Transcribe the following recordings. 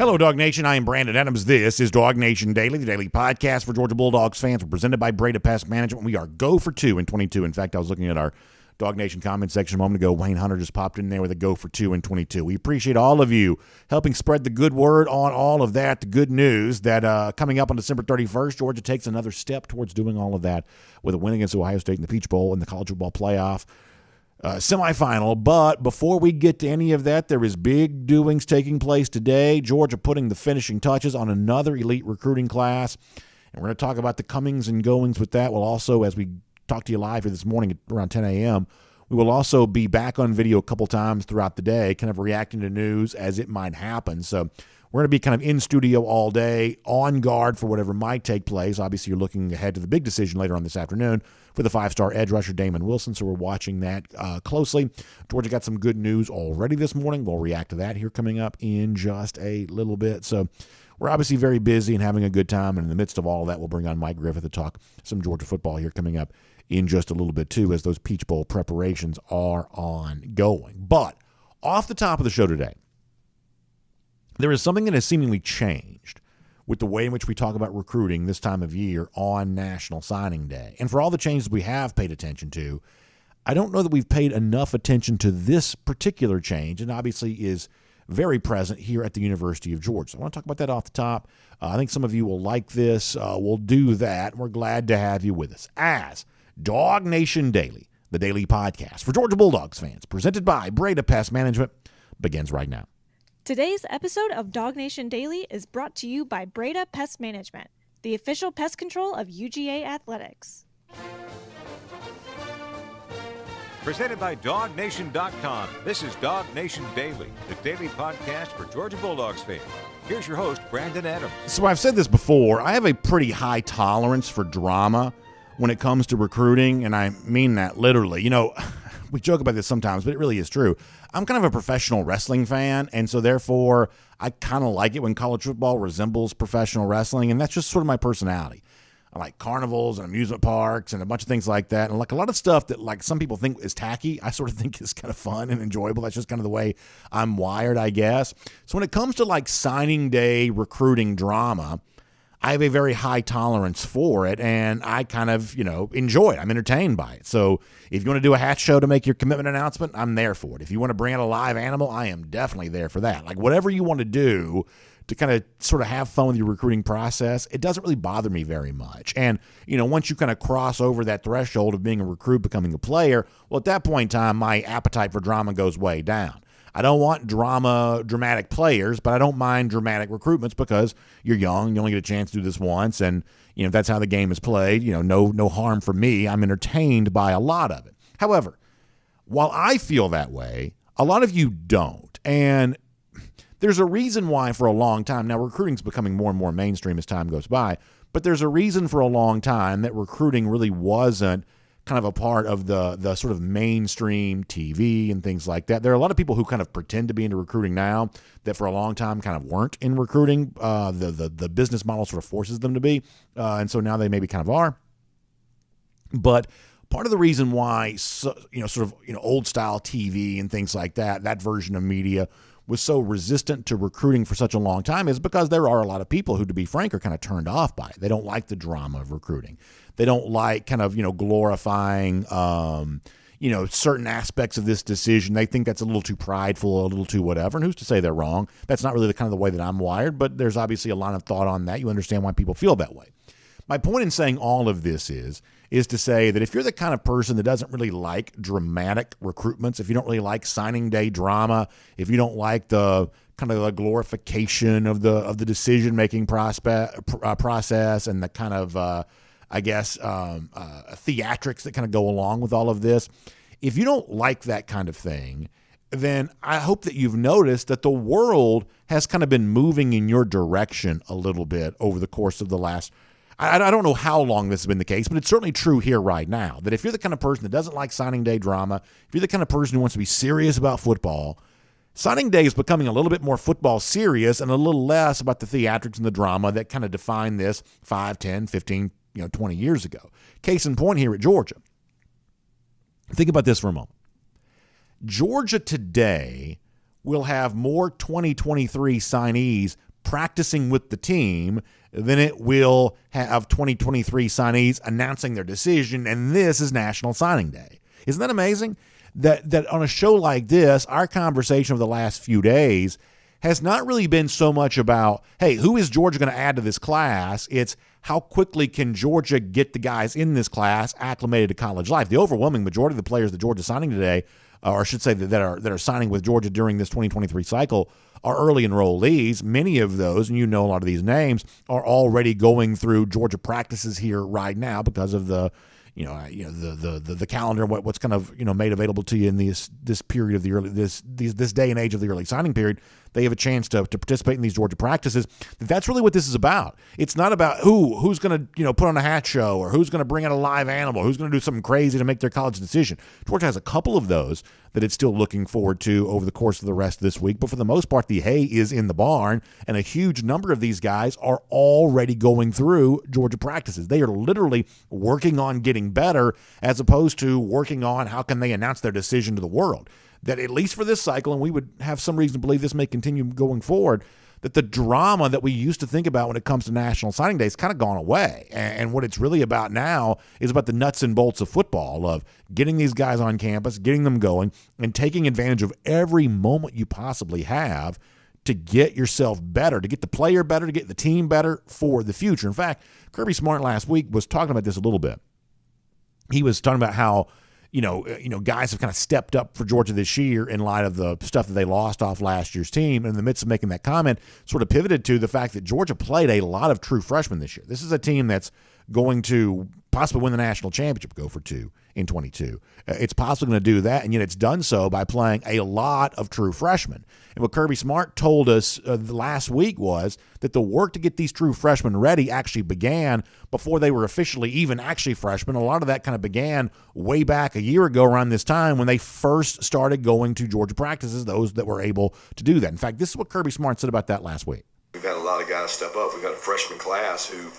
Hello, Dog Nation. I am Brandon Adams. This is DawgNation Daily, the daily podcast for Georgia Bulldogs fans. We're presented by Breda Pest Management. We are go for 2 in 22. In fact, I was looking at our Dog Nation comment section a moment ago. Wayne Hunter just popped in there with a go for 2 in 22. We appreciate all of you helping spread the good word on all of that, the good news that coming up on December 31st, Georgia takes another step towards doing all of that with a win against Ohio State in the Peach Bowl and the college football playoff semifinal. But before we get to any of that, there is big doings taking place today. Georgia putting the finishing touches on another elite recruiting class, and we're going to talk about the comings and goings with that. We'll also, as we talk to you live here this morning at around 10 a.m., we will also be back on video a couple times throughout the day, kind of reacting to news as it might happen. So we're going to be kind of in studio all day, on guard for whatever might take place. Obviously, you're looking ahead to the big decision later on this afternoon for the 5-star edge rusher Damon Wilson, so we're watching that closely. Georgia got some good news already this morning. We'll react to that here coming up in just a little bit. So we're obviously very busy and having a good time, and in the midst of all of that, we'll bring on Mike Griffith to talk some Georgia football here coming up in just a little bit too, as those Peach Bowl preparations are ongoing. But off the top of the show today, there is something that has seemingly changed with the way in which we talk about recruiting this time of year on National Signing Day. And for all the changes we have paid attention to, I don't know that we've paid enough attention to this particular change, and obviously is very present here at the University of Georgia. So I want to talk about that off the top. I think some of you will like this. We'll do that. We're glad to have you with us as DawgNation Daily, the daily podcast for Georgia Bulldogs fans, presented by Breda Pest Management, begins right now. Today's episode of DawgNation Daily is brought to you by Breda Pest Management, the official pest control of UGA Athletics. Presented by DawgNation.com. This is DawgNation Daily, the daily podcast for Georgia Bulldogs fans. Here's your host, Brandon Adams. So I've said this before. I have a pretty high tolerance for drama when it comes to recruiting, and I mean that literally. You know, we joke about this sometimes, but it really is true. I'm kind of a professional wrestling fan, and so therefore I kind of like it when college football resembles professional wrestling, and that's just sort of my personality. I like carnivals and amusement parks and a bunch of things like that, and like a lot of stuff that like some people think is tacky, I sort of think is kind of fun and enjoyable. That's just kind of the way I'm wired, I guess. So when it comes to like signing day recruiting drama, I have a very high tolerance for it, and I kind of, enjoy it. I'm entertained by it. So if you want to do a hat show to make your commitment announcement, I'm there for it. If you want to bring out a live animal, I am definitely there for that. Like whatever you want to do to kind of sort of have fun with your recruiting process, it doesn't really bother me very much. And, once you kind of cross over that threshold of being a recruit, becoming a player, well, at that point in time, my appetite for drama goes way down. I don't want dramatic players, but I don't mind dramatic recruitments because you're young. You only get a chance to do this once, and that's how the game is played. No harm for me. I'm entertained by a lot of it. However, while I feel that way, a lot of you don't, and there's a reason why for a long time now. Recruiting's becoming more and more mainstream as time goes by, but there's a reason for a long time that recruiting really wasn't kind of a part of the sort of mainstream TV and things like that. There are a lot of people who kind of pretend to be into recruiting now that for a long time kind of weren't in recruiting. The business model sort of forces them to be, and so now they maybe kind of are. But part of the reason why, old style TV and things like that version of media was so resistant to recruiting for such a long time is because there are a lot of people who, to be frank, are kind of turned off by it. They don't like the drama of recruiting. They don't like kind of, glorifying, certain aspects of this decision. They think that's a little too prideful, a little too whatever. And who's to say they're wrong? That's not really the kind of the way that I'm wired, but there's obviously a line of thought on that. You understand why people feel that way. My point in saying all of this is to say that if you're the kind of person that doesn't really like dramatic recruitments, if you don't really like signing day drama, if you don't like the kind of the glorification of the decision-making process and the kind of, theatrics that kind of go along with all of this, if you don't like that kind of thing, then I hope that you've noticed that the world has kind of been moving in your direction a little bit over the course of the last I don't know how long this has been the case, but it's certainly true here right now, that if you're the kind of person that doesn't like signing day drama, if you're the kind of person who wants to be serious about football, signing day is becoming a little bit more football serious and a little less about the theatrics and the drama that kind of defined this 5, 10, 15, 20 years ago. Case in point here at Georgia. Think about this for a moment. Georgia today will have more 2023 signees practicing with the team than it will have 2023 signees announcing their decision, and this is National Signing Day. Isn't that amazing? That on a show like this, our conversation of the last few days has not really been so much about, hey, who is Georgia going to add to this class? It's how quickly can Georgia get the guys in this class acclimated to college life? The overwhelming majority of the players that Georgia's signing today, or I should say that are signing with Georgia during this 2023 cycle, are early enrollees. Many of those, and you know a lot of these names, are already going through Georgia practices here right now because of the the calendar, what's kind of made available to you in this period of the early this day and age of the early signing period. They have a chance to participate in these Georgia practices. That's really what this is about. It's not about who's going to put on a hat show, or who's going to bring out a live animal, who's going to do something crazy to make their college decision. Georgia has a couple of those that it's still looking forward to over the course of the rest of this week. But for the most part, the hay is in the barn, and a huge number of these guys are already going through Georgia practices. They are literally working on getting better as opposed to working on how can they announce their decision to the world. That at least for this cycle, and we would have some reason to believe this may continue going forward, that the drama that we used to think about when it comes to National Signing Day has kind of gone away. And what it's really about now is about the nuts and bolts of football, of getting these guys on campus, getting them going, and taking advantage of every moment you possibly have to get yourself better, to get the player better, to get the team better for the future. In fact, Kirby Smart last week was talking about this a little bit. He was talking about how guys have kind of stepped up for Georgia this year in light of the stuff that they lost off last year's team. And in the midst of making that comment, sort of pivoted to the fact that Georgia played a lot of true freshmen this year. This is a team that's going to possibly win the national championship, go for 2 in 22. It's possibly going to do that, and yet it's done so by playing a lot of true freshmen. And what Kirby Smart told us last week was that the work to get these true freshmen ready actually began before they were officially even actually freshmen. A lot of that kind of began way back a year ago around this time when they first started going to Georgia practices, those that were able to do that. In fact, this is what Kirby Smart said about that last week. We've had a lot of guys step up. We've got a freshman class who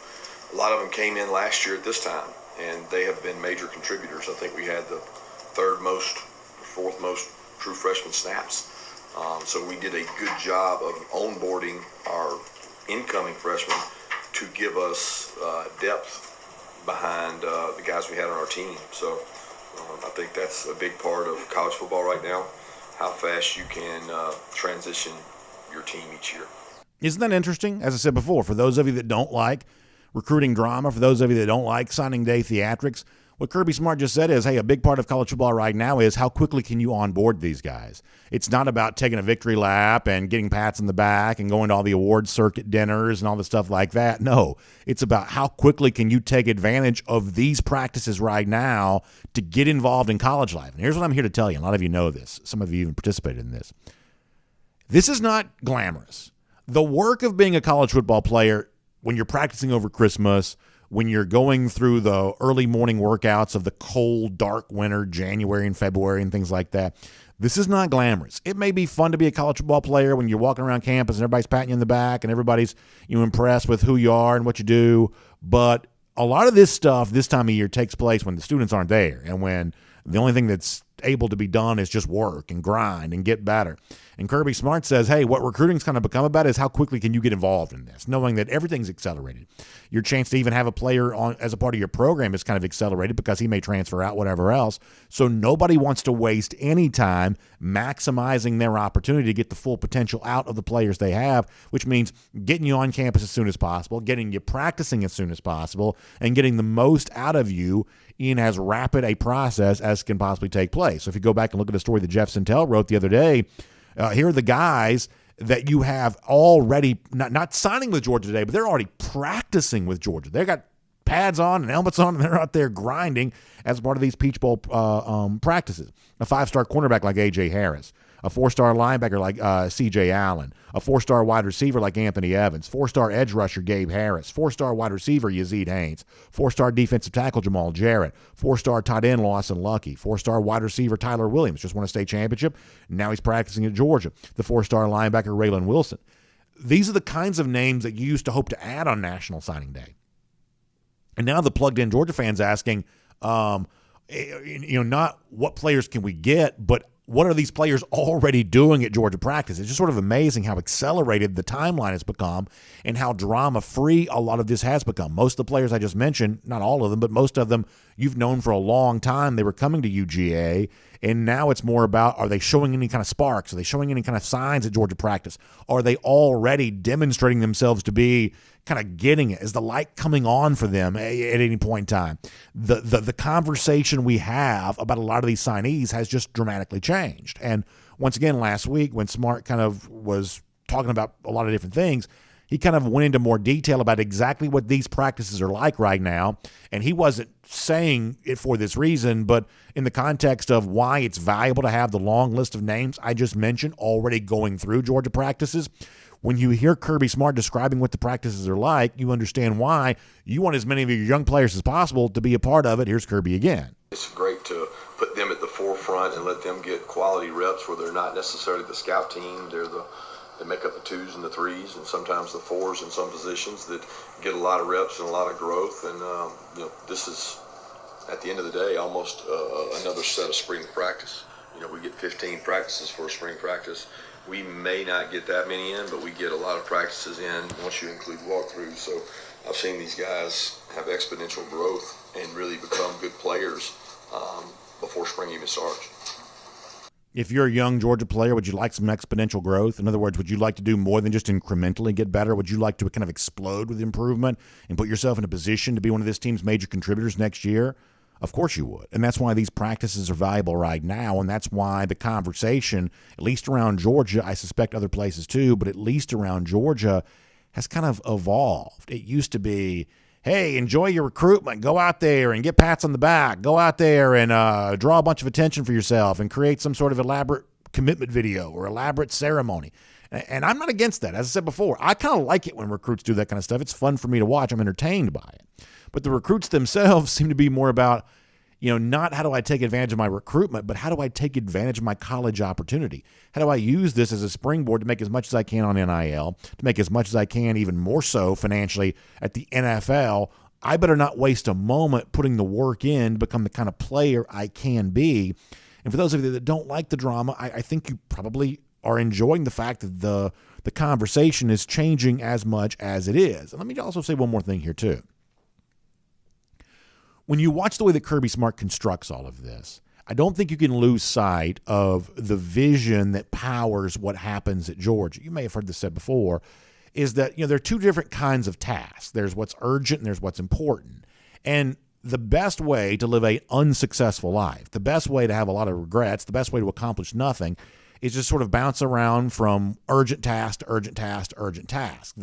a lot of them came in last year at this time, and they have been major contributors. I think we had the fourth most true freshman snaps. So we did a good job of onboarding our incoming freshmen to give us depth behind the guys we had on our team. So I think that's a big part of college football right now, how fast you can transition your team each year. Isn't that interesting? As I said before, for those of you that don't like recruiting drama, for those of you that don't like signing day theatrics, what Kirby Smart just said is, hey, a big part of college football right now is how quickly can you onboard these guys. It's not about taking a victory lap and getting pats in the back and going to all the awards circuit dinners and all the stuff like that. No, it's about how quickly can you take advantage of these practices right now to get involved in college life. And here's what I'm here to tell you. A lot of you know this. Some of you even participated in this. This is not glamorous. The work of being a college football player when you're practicing over Christmas, when you're going through the early morning workouts of the cold, dark winter, January and February and things like that, this is not glamorous. It may be fun to be a college football player when you're walking around campus and everybody's patting you in the back and everybody's impressed with who you are and what you do, but a lot of this stuff this time of year takes place when the students aren't there and when the only thing that's able to be done is just work and grind and get better. And Kirby Smart says, hey, what recruiting's kind of become about is how quickly can you get involved in this, knowing that everything's accelerated. Your chance to even have a player on as a part of your program is kind of accelerated because he may transfer out, whatever else. So nobody wants to waste any time maximizing their opportunity to get the full potential out of the players they have, which means getting you on campus as soon as possible, getting you practicing as soon as possible, and getting the most out of you in as rapid a process as can possibly take place. So if you go back and look at a story that Jeff Sintel wrote the other day, here are the guys that you have already not signing with Georgia today, but they're already practicing with Georgia. They got pads on and helmets on, and they're out there grinding as part of these Peach Bowl practices. A 5-star cornerback like A.J. Harris, a 4-star linebacker like C.J. Allen, a 4-star wide receiver like Anthony Evans, 4-star edge rusher Gabe Harris, 4-star wide receiver Yazid Haynes, 4-star defensive tackle Jamal Jarrett, 4-star tight end Lawson Lucky, 4-star wide receiver Tyler Williams, just won a state championship. Now he's practicing at Georgia. The 4-star linebacker Raylan Wilson. These are the kinds of names that you used to hope to add on National Signing Day. And now the plugged-in Georgia fans asking, not what players can we get, but what are these players already doing at Georgia practice? It's just sort of amazing how accelerated the timeline has become and how drama-free a lot of this has become. Most of the players I just mentioned, not all of them, but most of them you've known for a long time. They were coming to UGA, and now it's more about, are they showing any kind of sparks? Are they showing any kind of signs at Georgia practice? Are they already demonstrating themselves to be kind of getting it? Is the light coming on for them at any point in time? The conversation we have about a lot of these signees has just dramatically changed. And once again, last week when Smart kind of was talking about a lot of different things, he kind of went into more detail about exactly what these practices are like right now. And he wasn't saying it for this reason, but in the context of why it's valuable to have the long list of names I just mentioned already going through Georgia practices. When you hear Kirby Smart describing what the practices are like, you understand why you want as many of your young players as possible to be a part of it. Here's Kirby again. It's great to put them at the forefront and let them get quality reps where they're not necessarily the scout team. They make up the 2s and the 3s and sometimes the 4s in some positions that get a lot of reps and a lot of growth. And, this is, at the end of the day, almost another set of spring practice. We get 15 practices for a spring practice. We may not get that many in, but we get a lot of practices in once you include walkthroughs. So I've seen these guys have exponential growth and really become good players before spring even starts. If you're a young Georgia player, would you like some exponential growth? In other words, would you like to do more than just incrementally get better? Would you like to kind of explode with improvement and put yourself in a position to be one of this team's major contributors next year? Of course you would. And that's why these practices are valuable right now, and that's why the conversation, at least around Georgia, I suspect other places too, but at least around Georgia, has kind of evolved. It used to be, hey, enjoy your recruitment. Go out there and get pats on the back. Go out there and draw a bunch of attention for yourself and create some sort of elaborate commitment video or elaborate ceremony. And I'm not against that. As I said before, I kind of like it when recruits do that kind of stuff. It's fun for me to watch. I'm entertained by it. But the recruits themselves seem to be more about, not how do I take advantage of my recruitment, but how do I take advantage of my college opportunity? How do I use this as a springboard to make as much as I can on NIL, to make as much as I can, even more so financially at the NFL? I better not waste a moment putting the work in to become the kind of player I can be. And for those of you that don't like the drama, I think you probably are enjoying the fact that the conversation is changing as much as it is. And let me also say one more thing here too. When you watch the way that Kirby Smart constructs all of this, I don't think you can lose sight of the vision that powers what happens at Georgia. You may have heard this said before, is that there are two different kinds of tasks. There's what's urgent and there's what's important. And the best way to live an unsuccessful life, the best way to have a lot of regrets, the best way to accomplish nothing is just sort of bounce around from urgent task to urgent task to urgent task.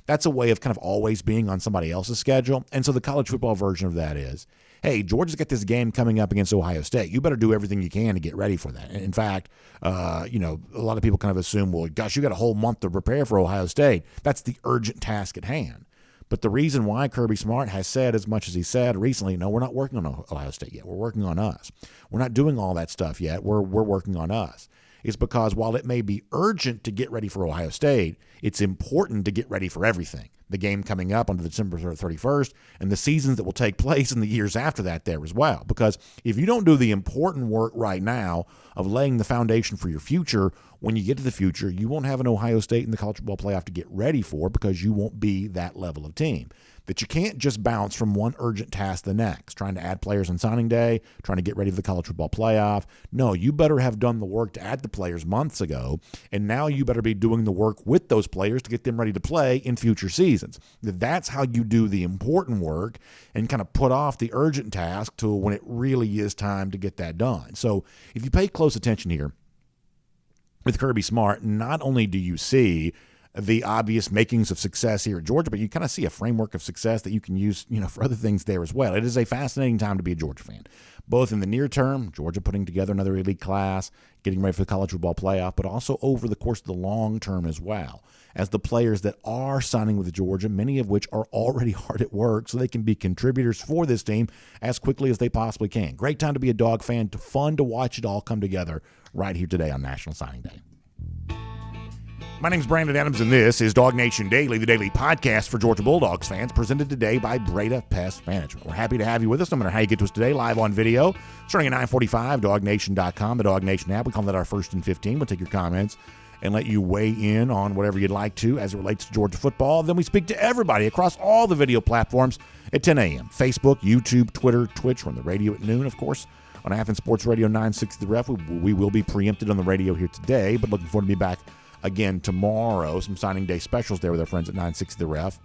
That's a way of kind of always being on somebody else's schedule. And so the college football version of that is, hey, Georgia's got this game coming up against Ohio State. You better do everything you can to get ready for that. In fact, a lot of people kind of assume, well, gosh, you got a whole month to prepare for Ohio State. That's the urgent task at hand. But the reason why Kirby Smart has said as much as he said recently, no, we're not working on Ohio State yet. We're working on us. We're not doing all that stuff yet. We're working on us. Is because while it may be urgent to get ready for Ohio State, it's important to get ready for everything. The game coming up on December 31st and the seasons that will take place in the years after that there as well. Because if you don't do the important work right now of laying the foundation for your future, when you get to the future, you won't have an Ohio State in the college football playoff to get ready for because you won't be that level of team. That you can't just bounce from one urgent task to the next, trying to add players on signing day, trying to get ready for the college football playoff. No, you better have done the work to add the players months ago, and now you better be doing the work with those players to get them ready to play in future seasons. That's how you do the important work and kind of put off the urgent task to when it really is time to get that done. So if you pay close attention here with Kirby Smart, not only do you see the obvious makings of success here at Georgia, but you kind of see a framework of success that you can use, for other things there as well. It is a fascinating time to be a Georgia fan, both in the near term, Georgia putting together another elite class, getting ready for the college football playoff, but also over the course of the long term as well, as the players that are signing with Georgia, many of which are already hard at work, so they can be contributors for this team as quickly as they possibly can. Great time to be a Dog fan, fun to watch it all come together right here today on National Signing Day. My name's Brandon Adams, and this is DawgNation Daily, the daily podcast for Georgia Bulldogs fans, presented today by Breda Pest Management. We're happy to have you with us, no matter how you get to us today, live on video, starting at 9:45, DawgNation.com, the DawgNation app. We call that our First and 15. We'll take your comments and let you weigh in on whatever you'd like to as it relates to Georgia football. Then we speak to everybody across all the video platforms at 10 a.m. Facebook, YouTube, Twitter, Twitch. We're on the radio at noon, of course, on Athens Sports Radio 960 The Ref. We will be preempted on the radio here today, but looking forward to be back again tomorrow. Some signing day specials there with our friends at 960 The Ref.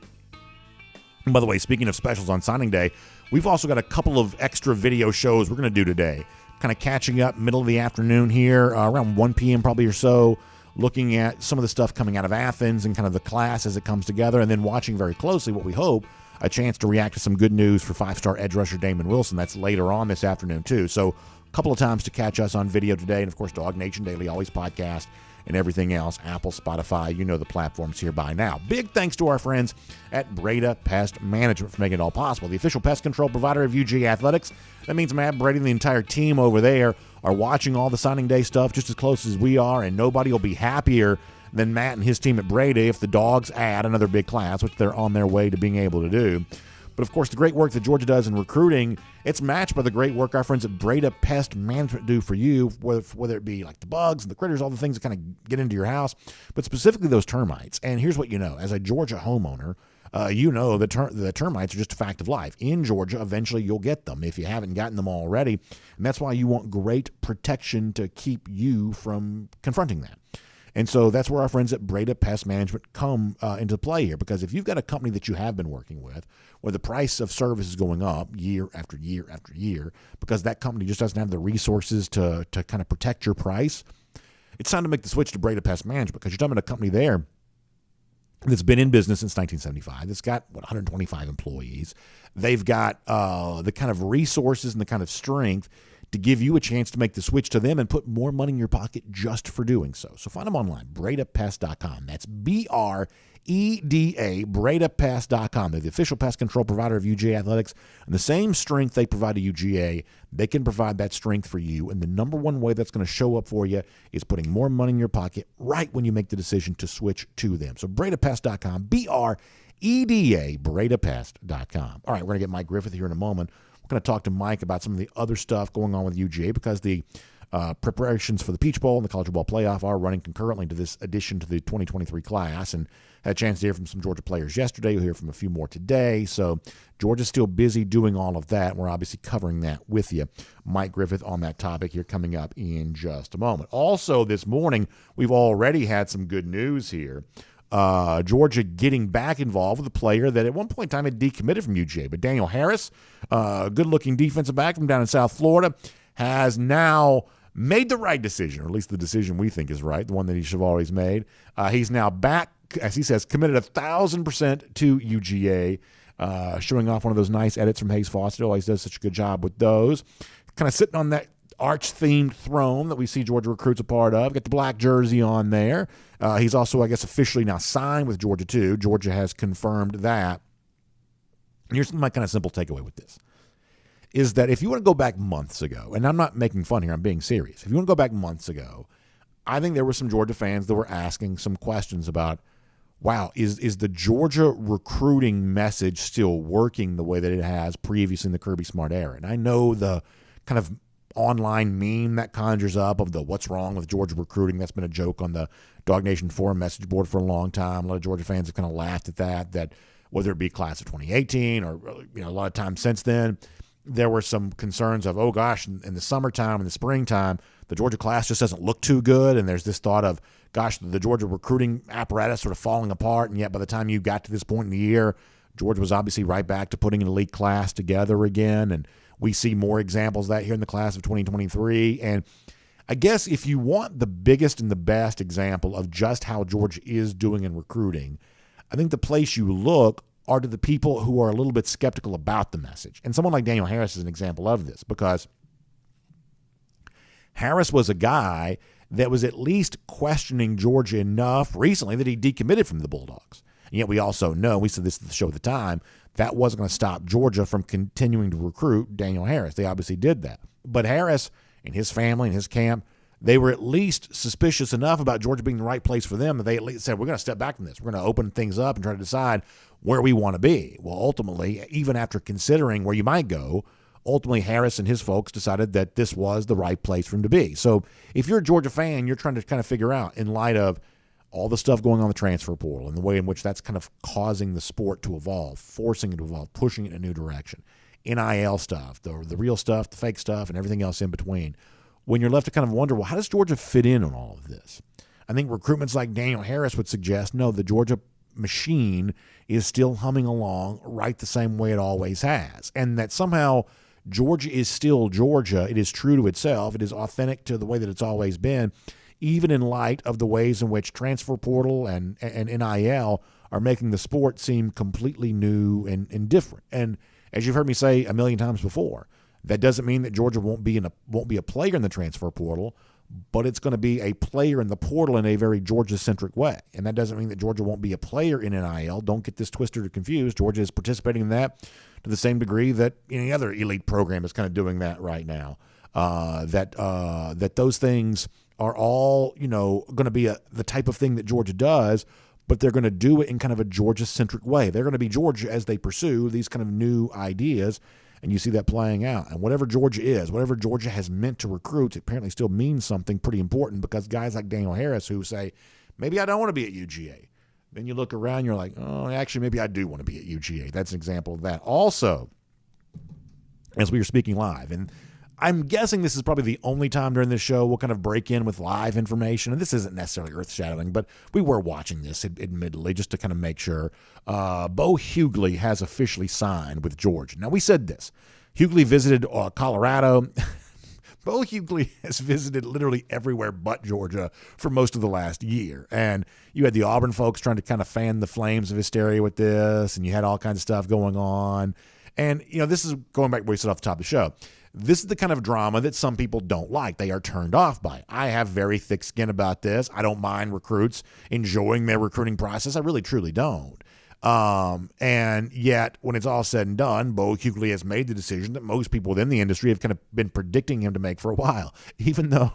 And by the way, speaking of specials on signing day, we've also got a couple of extra video shows we're going to do today. Kind of catching up middle of the afternoon here, around 1 p.m. probably or so, looking at some of the stuff coming out of Athens and kind of the class as it comes together, and then watching very closely what we hope, a chance to react to some good news for five-star edge rusher Damon Wilson. That's later on this afternoon, too. So a couple of times to catch us on video today, and of course, DawgNation Daily, always podcast, and everything else, Apple, Spotify, you know the platforms here by now. Big thanks to our friends at Breda Pest Management for making it all possible. The official pest control provider of UGA Athletics. That means Matt Brady and the entire team over there are watching all the signing day stuff just as close as we are, and nobody will be happier than Matt and his team at Brady if the Dogs add another big class, which they're on their way to being able to do. But, of course, the great work that Georgia does in recruiting, it's matched by the great work our friends at Breda Pest Management do for you, whether it be like the bugs and the critters, all the things that kind of get into your house, but specifically those termites. And here's what you know. As a Georgia homeowner, you know the termites are just a fact of life. In Georgia, eventually you'll get them if you haven't gotten them already. And that's why you want great protection to keep you from confronting that. And so that's where our friends at Breda Pest Management come into play here, because if you've got a company that you have been working with where the price of service is going up year after year after year because that company just doesn't have the resources to kind of protect your price, it's time to make the switch to Breda Pest Management, because you're talking about a company there that's been in business since 1975. It's got, 125 employees. They've got the kind of resources and the kind of strength to give you a chance to make the switch to them and put more money in your pocket just for doing so. So find them online, BredaPest.com. That's BREDA, BredaPest.com. They're the official pest control provider of UGA Athletics. And the same strength they provide to UGA, they can provide that strength for you. And the number one way that's going to show up for you is putting more money in your pocket right when you make the decision to switch to them. So BredaPest.com, BREDA, BredaPest.com. All right, we're going to get Mike Griffith here in a moment. We're going to talk to Mike about some of the other stuff going on with UGA, because the preparations for the Peach Bowl and the College Football Playoff are running concurrently to this addition to the 2023 class, and had a chance to hear from some Georgia players yesterday. You'll hear from a few more today. So Georgia's still busy doing all of that. We're obviously covering that with you. Mike Griffith on that topic here coming up in just a moment. Also this morning, we've already had some good news here. Georgia getting back involved with a player that at one point in time had decommitted from UGA. But Daniel Harris, good-looking defensive back from down in South Florida, has now made the right decision, or at least the decision we think is right, the one that he should have always made. He's now back, as he says, committed 1,000% to UGA, showing off one of those nice edits from Hayes Fawcett. Always does such a good job with those. Kind of sitting on that arch-themed throne that we see Georgia recruits a part of. Got the black jersey on there. He's also, I guess, officially now signed with Georgia, too. Georgia has confirmed that. And here's my kind of simple takeaway with this, is that if you want to go back months ago, and I'm not making fun here, I'm being serious. If you want to go back months ago, I think there were some Georgia fans that were asking some questions about, wow, is the Georgia recruiting message still working the way that it has previously in the Kirby Smart era? And I know the kind of online meme that conjures up of the what's wrong with Georgia recruiting. That's been a joke on the DawgNation forum message board for a long time. A lot of Georgia fans have kind of laughed at that whether it be class of 2018 or a lot of times since then, there were some concerns of, oh gosh, in the summertime and the springtime, the Georgia class just doesn't look too good. And there's this thought of, gosh, the Georgia recruiting apparatus sort of falling apart. And yet by the time you got to this point in the year, Georgia was obviously right back to putting an elite class together again. And we see more examples of that here in the class of 2023. And I guess if you want the biggest and the best example of just how Georgia is doing in recruiting, I think the place you look are to the people who are a little bit skeptical about the message. And someone like Daniel Harris is an example of this, because Harris was a guy that was at least questioning Georgia enough recently that he decommitted from the Bulldogs. And yet we also know, we said this at the show at the time, that wasn't going to stop Georgia from continuing to recruit Daniel Harris. They obviously did that. But Harris and his family and his camp, they were at least suspicious enough about Georgia being the right place for them that they at least said, we're going to step back from this. We're going to open things up and try to decide where we want to be. Well, ultimately, even after considering where you might go, ultimately Harris and his folks decided that this was the right place for him to be. So if you're a Georgia fan, you're trying to kind of figure out, in light of all the stuff going on in the transfer portal and the way in which that's kind of causing the sport to evolve, forcing it to evolve, pushing it in a new direction, NIL stuff, the real stuff, the fake stuff, and everything else in between, when you're left to kind of wonder, well, how does Georgia fit in on all of this? I think recruitments like Daniel Harris would suggest, no, the Georgia machine is still humming along right the same way it always has, and that somehow Georgia is still Georgia. It is true to itself. It is authentic to the way that it's always been, even in light of the ways in which transfer portal and NIL are making the sport seem completely new and different. And as you've heard me say a million times before, that doesn't mean that Georgia won't be a player in the transfer portal, but it's going to be a player in the portal in a very Georgia-centric way. And that doesn't mean that Georgia won't be a player in NIL. Don't get this twisted or confused. Georgia is participating in that to the same degree that any other elite program is kind of doing that right now. That those things are all, going to be the type of thing that Georgia does, but they're going to do it in kind of a Georgia-centric way. They're going to be Georgia as they pursue these kind of new ideas, and you see that playing out. And whatever Georgia is, whatever Georgia has meant to recruits, it apparently still means something pretty important, because guys like Daniel Harris who say, maybe I don't want to be at UGA. Then you look around, you're like, oh, actually, maybe I do want to be at UGA. That's an example of that. Also, as we were speaking live, and I'm guessing this is probably the only time during this show we'll kind of break in with live information, and this isn't necessarily earth-shattering, but we were watching this, admittedly, just to kind of make sure. Bo Hughley has officially signed with Georgia. Now, we said this. Hughley visited Colorado. Bo Hughley has visited literally everywhere but Georgia for most of the last year. And you had the Auburn folks trying to kind of fan the flames of hysteria with this, and you had all kinds of stuff going on. And, this is going back where we said off the top of the show. This is the kind of drama that some people don't like. They are turned off by it. I have very thick skin about this. I don't mind recruits enjoying their recruiting process. I really, truly don't. And yet, when it's all said and done, Bo Hughley has made the decision that most people within the industry have kind of been predicting him to make for a while, even though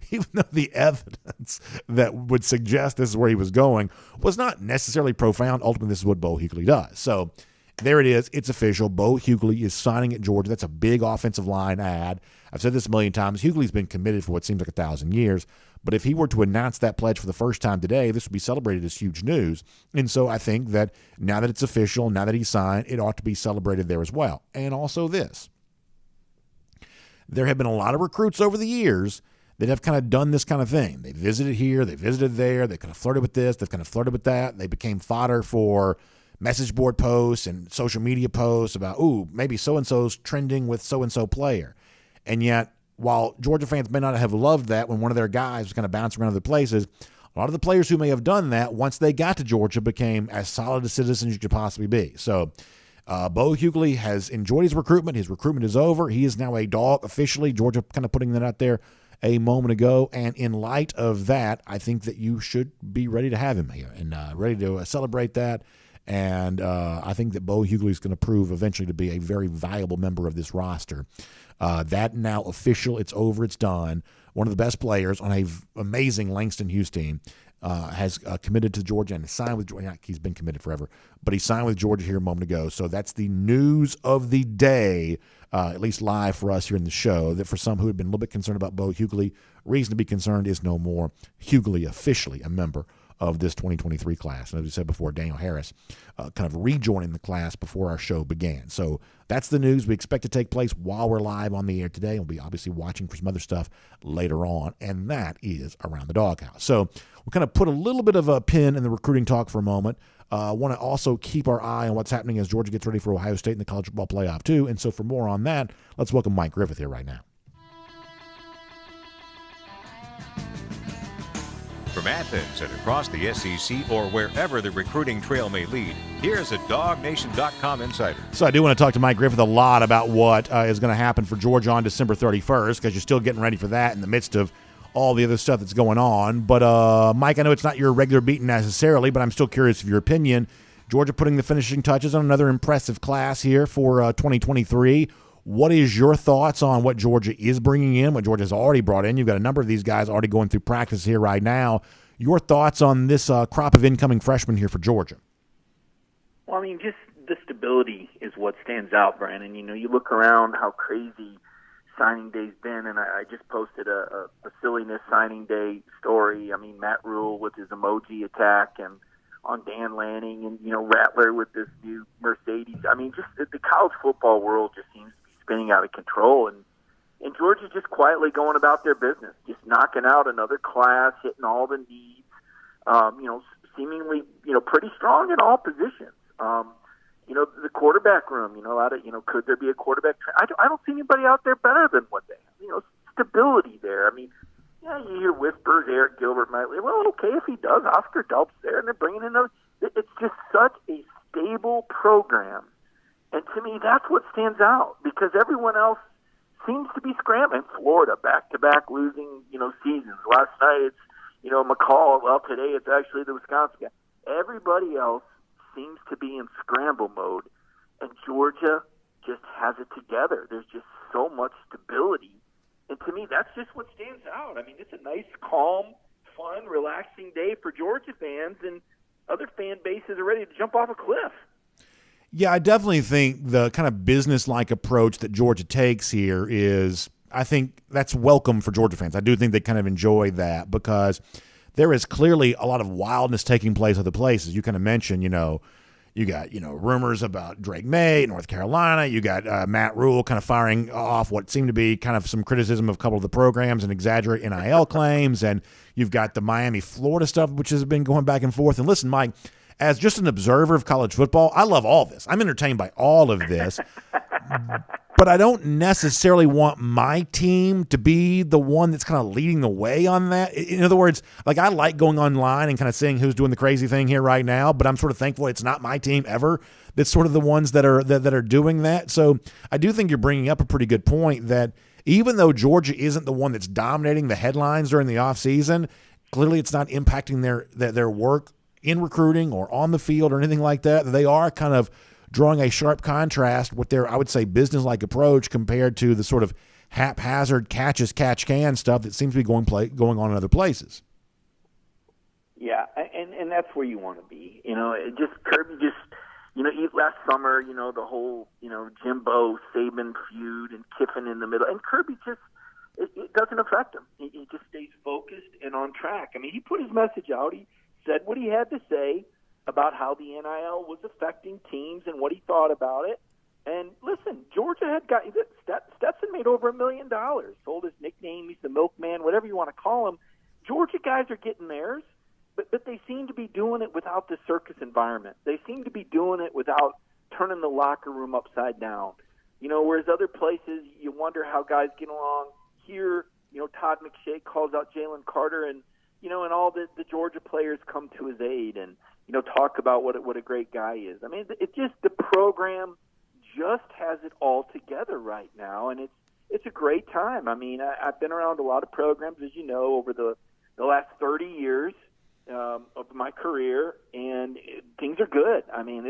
the evidence that would suggest this is where he was going was not necessarily profound. Ultimately, this is what Bo Hughley does. So there it is. It's official. Bo Hughley is signing at Georgia. That's a big offensive line add. I've said this a million times. Hughley's been committed for what seems like 1,000 years. But if he were to announce that pledge for the first time today, this would be celebrated as huge news. And so I think that now that it's official, now that he's signed, it ought to be celebrated there as well. And also this. There have been a lot of recruits over the years that have kind of done this kind of thing. They visited here, they visited there, they kind of flirted with this, they've kind of flirted with that. They became fodder for message board posts and social media posts about, maybe so-and-so's trending with so-and-so player. And yet, while Georgia fans may not have loved that when one of their guys was kind of bouncing around other places, a lot of the players who may have done that, once they got to Georgia, became as solid a citizens as you could possibly be. So Bo Hughley has enjoyed his recruitment. His recruitment is over. He is now a dog officially. Georgia kind of putting that out there a moment ago. And in light of that, I think that you should be ready to have him here and ready to celebrate that. And I think that Bo Hughley is going to prove eventually to be a very valuable member of this roster. That now official. It's over. It's done. One of the best players on a amazing Langston Hughes team has committed to Georgia and signed with Georgia. He's been committed forever, but he signed with Georgia here a moment ago. So that's the news of the day, at least live for us here in the show, that for some who had been a little bit concerned about Bo Hughley, reason to be concerned is no more. Hughley officially a member of this 2023 class. And as we said before, Daniel Harris kind of rejoining the class before our show began. So that's the news we expect to take place while we're live on the air today. We'll be obviously watching for some other stuff later on, and that is Around the Doghouse. So we'll kind of put a little bit of a pin in the recruiting talk for a moment. Want to also keep our eye on what's happening as Georgia gets ready for Ohio State in the college football playoff too. And so for more on that, let's welcome Mike Griffith here right now. From Athens and across the SEC or wherever the recruiting trail may lead, here's a DawgNation.com insider. So I do want to talk to Mike Griffith a lot about what is going to happen for Georgia on December 31st, because you're still getting ready for that in the midst of all the other stuff that's going on. But, Mike, I know it's not your regular beat necessarily, but I'm still curious of your opinion. Georgia putting the finishing touches on another impressive class here for 2023. What is your thoughts on what Georgia is bringing in, what Georgia's already brought in? You've got a number of these guys already going through practice here right now. Your thoughts on this crop of incoming freshmen here for Georgia? Well, I mean, just the stability is what stands out, Brandon. You know, you look around how crazy signing day's been, and I just posted a silliness signing day story. I mean, Matt Rule with his emoji attack, and on Dan Lanning, and, you know, Rattler with this new Mercedes. I mean, just the college football world just seems to be spinning out of control, and Georgia's just quietly going about their business, just knocking out another class, hitting all the needs, you know, seemingly, you know, pretty strong in all positions. You know, the quarterback room, you know, could there be a quarterback? I don't see anybody out there better than what they have. You know, stability there. I mean, yeah, you hear whispers, Eric Gilbert might leave. Well, okay, if he does, Oscar Delp's there, and they're bringing in another. It's just such a stable program. And to me, that's what stands out, because everyone else seems to be scrambling. Florida, back-to-back losing, you know, seasons. Last night it's, you know, McCall. Well, today it's actually the Wisconsin guy. Everybody else seems to be in scramble mode, and Georgia just has it together. There's just so much stability. And to me, that's just what stands out. I mean, it's a nice, calm, fun, relaxing day for Georgia fans, and other fan bases are ready to jump off a cliff. Yeah, I definitely think the kind of business-like approach that Georgia takes here is, I think that's welcome for Georgia fans. I do think they kind of enjoy that, because there is clearly a lot of wildness taking place other places. You kind of mentioned, you know, you got, you know, rumors about Drake May, North Carolina. You got Matt Rule kind of firing off what seemed to be kind of some criticism of a couple of the programs and exaggerate NIL claims. And you've got the Miami, Florida stuff, which has been going back and forth. And listen, Mike, as just an observer of college football, I love all this. I'm entertained by all of this. But I don't necessarily want my team to be the one that's kind of leading the way on that. In other words, like, I like going online and kind of seeing who's doing the crazy thing here right now, but I'm sort of thankful it's not my team ever that's sort of the ones that are doing that. So I do think you're bringing up a pretty good point that even though Georgia isn't the one that's dominating the headlines during the offseason, clearly it's not impacting their work in recruiting or on the field or anything like that. They are kind of drawing a sharp contrast with their, I would say, business-like approach compared to the sort of haphazard catch-can stuff that seems to be going on in other places. Yeah, and that's where you want to be. You know, Kirby just, you know, last summer, you know, the whole, you know, Jimbo Saban feud and Kiffin in the middle, and Kirby just, it doesn't affect him. He just stays focused and on track. I mean, he put his message out. He said what he had to say about how the NIL was affecting teams and what he thought about it. And listen, Georgia had got Stetson made over $1 million, sold his nickname, he's the milkman, whatever you want to call him. Georgia guys are getting theirs, but they seem to be doing it without the circus environment. They seem to be doing it without turning the locker room upside down. You know, whereas other places you wonder how guys get along. Here, you know, Todd McShay calls out Jalen Carter, and, you know, and all the Georgia players come to his aid and, you know, talk about what a great guy is. I mean, it just, the program just has it all together right now, and it's a great time. I mean, I've been around a lot of programs, as you know, over the last 30 years of my career, and things are good. I mean,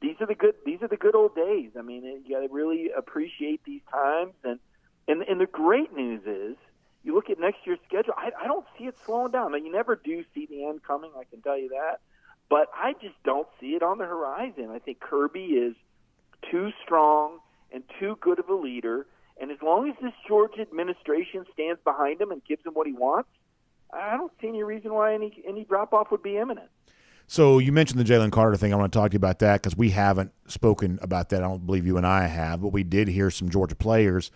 these are the good old days. I mean, you got to really appreciate these times, and the great news is, you look at next year's schedule, I don't see it slowing down. Now, you never do see the end coming, I can tell you that. But I just don't see it on the horizon. I think Kirby is too strong and too good of a leader. And as long as this Georgia administration stands behind him and gives him what he wants, I don't see any reason why any drop-off would be imminent. So you mentioned the Jalen Carter thing. I want to talk to you about that because we haven't spoken about that. I don't believe you and I have, but we did hear some Georgia players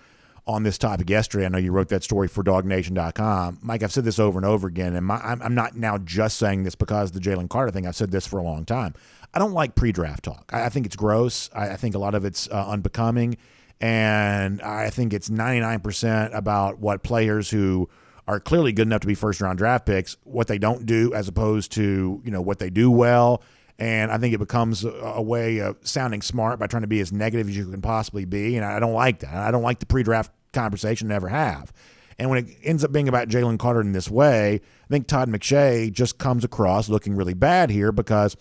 on this topic yesterday. I know you wrote that story for DawgNation.com. Mike, I've said this over and over again, and I'm not now just saying this because of the Jalen Carter thing. I've said this for a long time. I don't like pre-draft talk. I think it's gross. I think a lot of it's unbecoming, and I think it's 99% about what players who are clearly good enough to be first-round draft picks, what they don't do as opposed to, you know, what they do well. And I think it becomes a way of sounding smart by trying to be as negative as you can possibly be. And I don't like that. I don't like the pre-draft conversation, never have. And when it ends up being about Jalen Carter in this way, I think Todd McShay just comes across looking really bad here because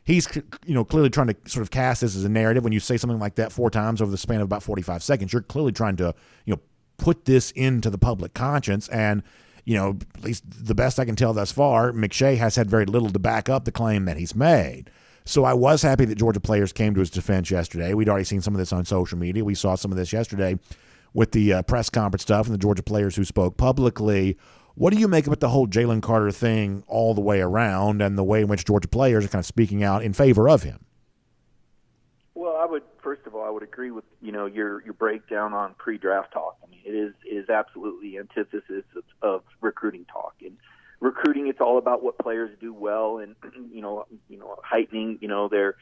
he's clearly trying to sort of cast this as a narrative. When you say something like that 4 times over the span of about 45 seconds, you're clearly trying to put this into the public conscience. And at least the best I can tell thus far, McShay has had very little to back up the claim that he's made. So I was happy that Georgia players came to his defense yesterday. We'd already seen some of this on social media. We saw some of this yesterday with the press conference stuff and the Georgia players who spoke publicly. What do you make about the whole Jalen Carter thing all the way around and the way in which Georgia players are kind of speaking out in favor of him? Well, first of all, I would agree with your breakdown on pre-draft talk. I mean, it is absolutely antithesis of recruiting talk. And recruiting, it's all about what players do well and heightening their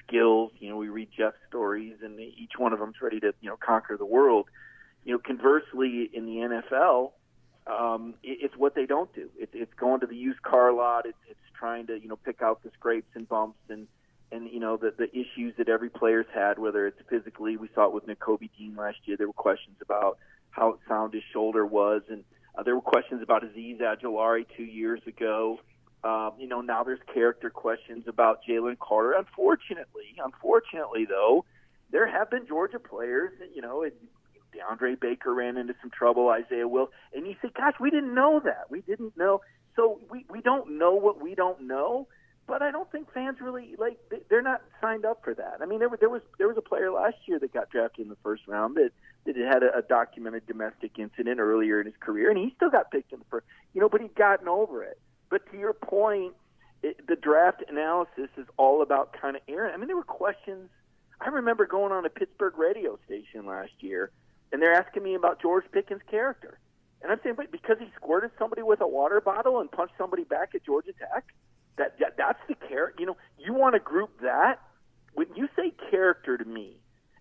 skills. We read Jeff's stories, and each one of them's ready to conquer the world. Conversely, in the NFL, it's what they don't do. It's going to the used car lot. It's trying to pick out the scrapes and bumps and the issues that every player's had, whether it's physically. We saw it with Nakobe Dean last year. There were questions about how sound his shoulder was, and there were questions about Azeez Ojulari 2 years ago. Now there's character questions about Jalen Carter. Unfortunately, though, there have been Georgia players that, DeAndre Baker ran into some trouble, Isaiah Will, and you say, gosh, we didn't know that. We didn't know. So we don't know what we don't know, but I don't think fans really, they're not signed up for that. I mean, there was a player last year that got drafted in the first round that had a documented domestic incident earlier in his career, and he still got picked in the first, but he'd gotten over it. But to your point, the draft analysis is all about kind of Aaron. I mean, there were questions. I remember going on a Pittsburgh radio station last year, and they're asking me about George Pickens' character. And I'm saying, but because he squirted somebody with a water bottle and punched somebody back at Georgia Tech, that's the character. You want to group that? When you say character to me,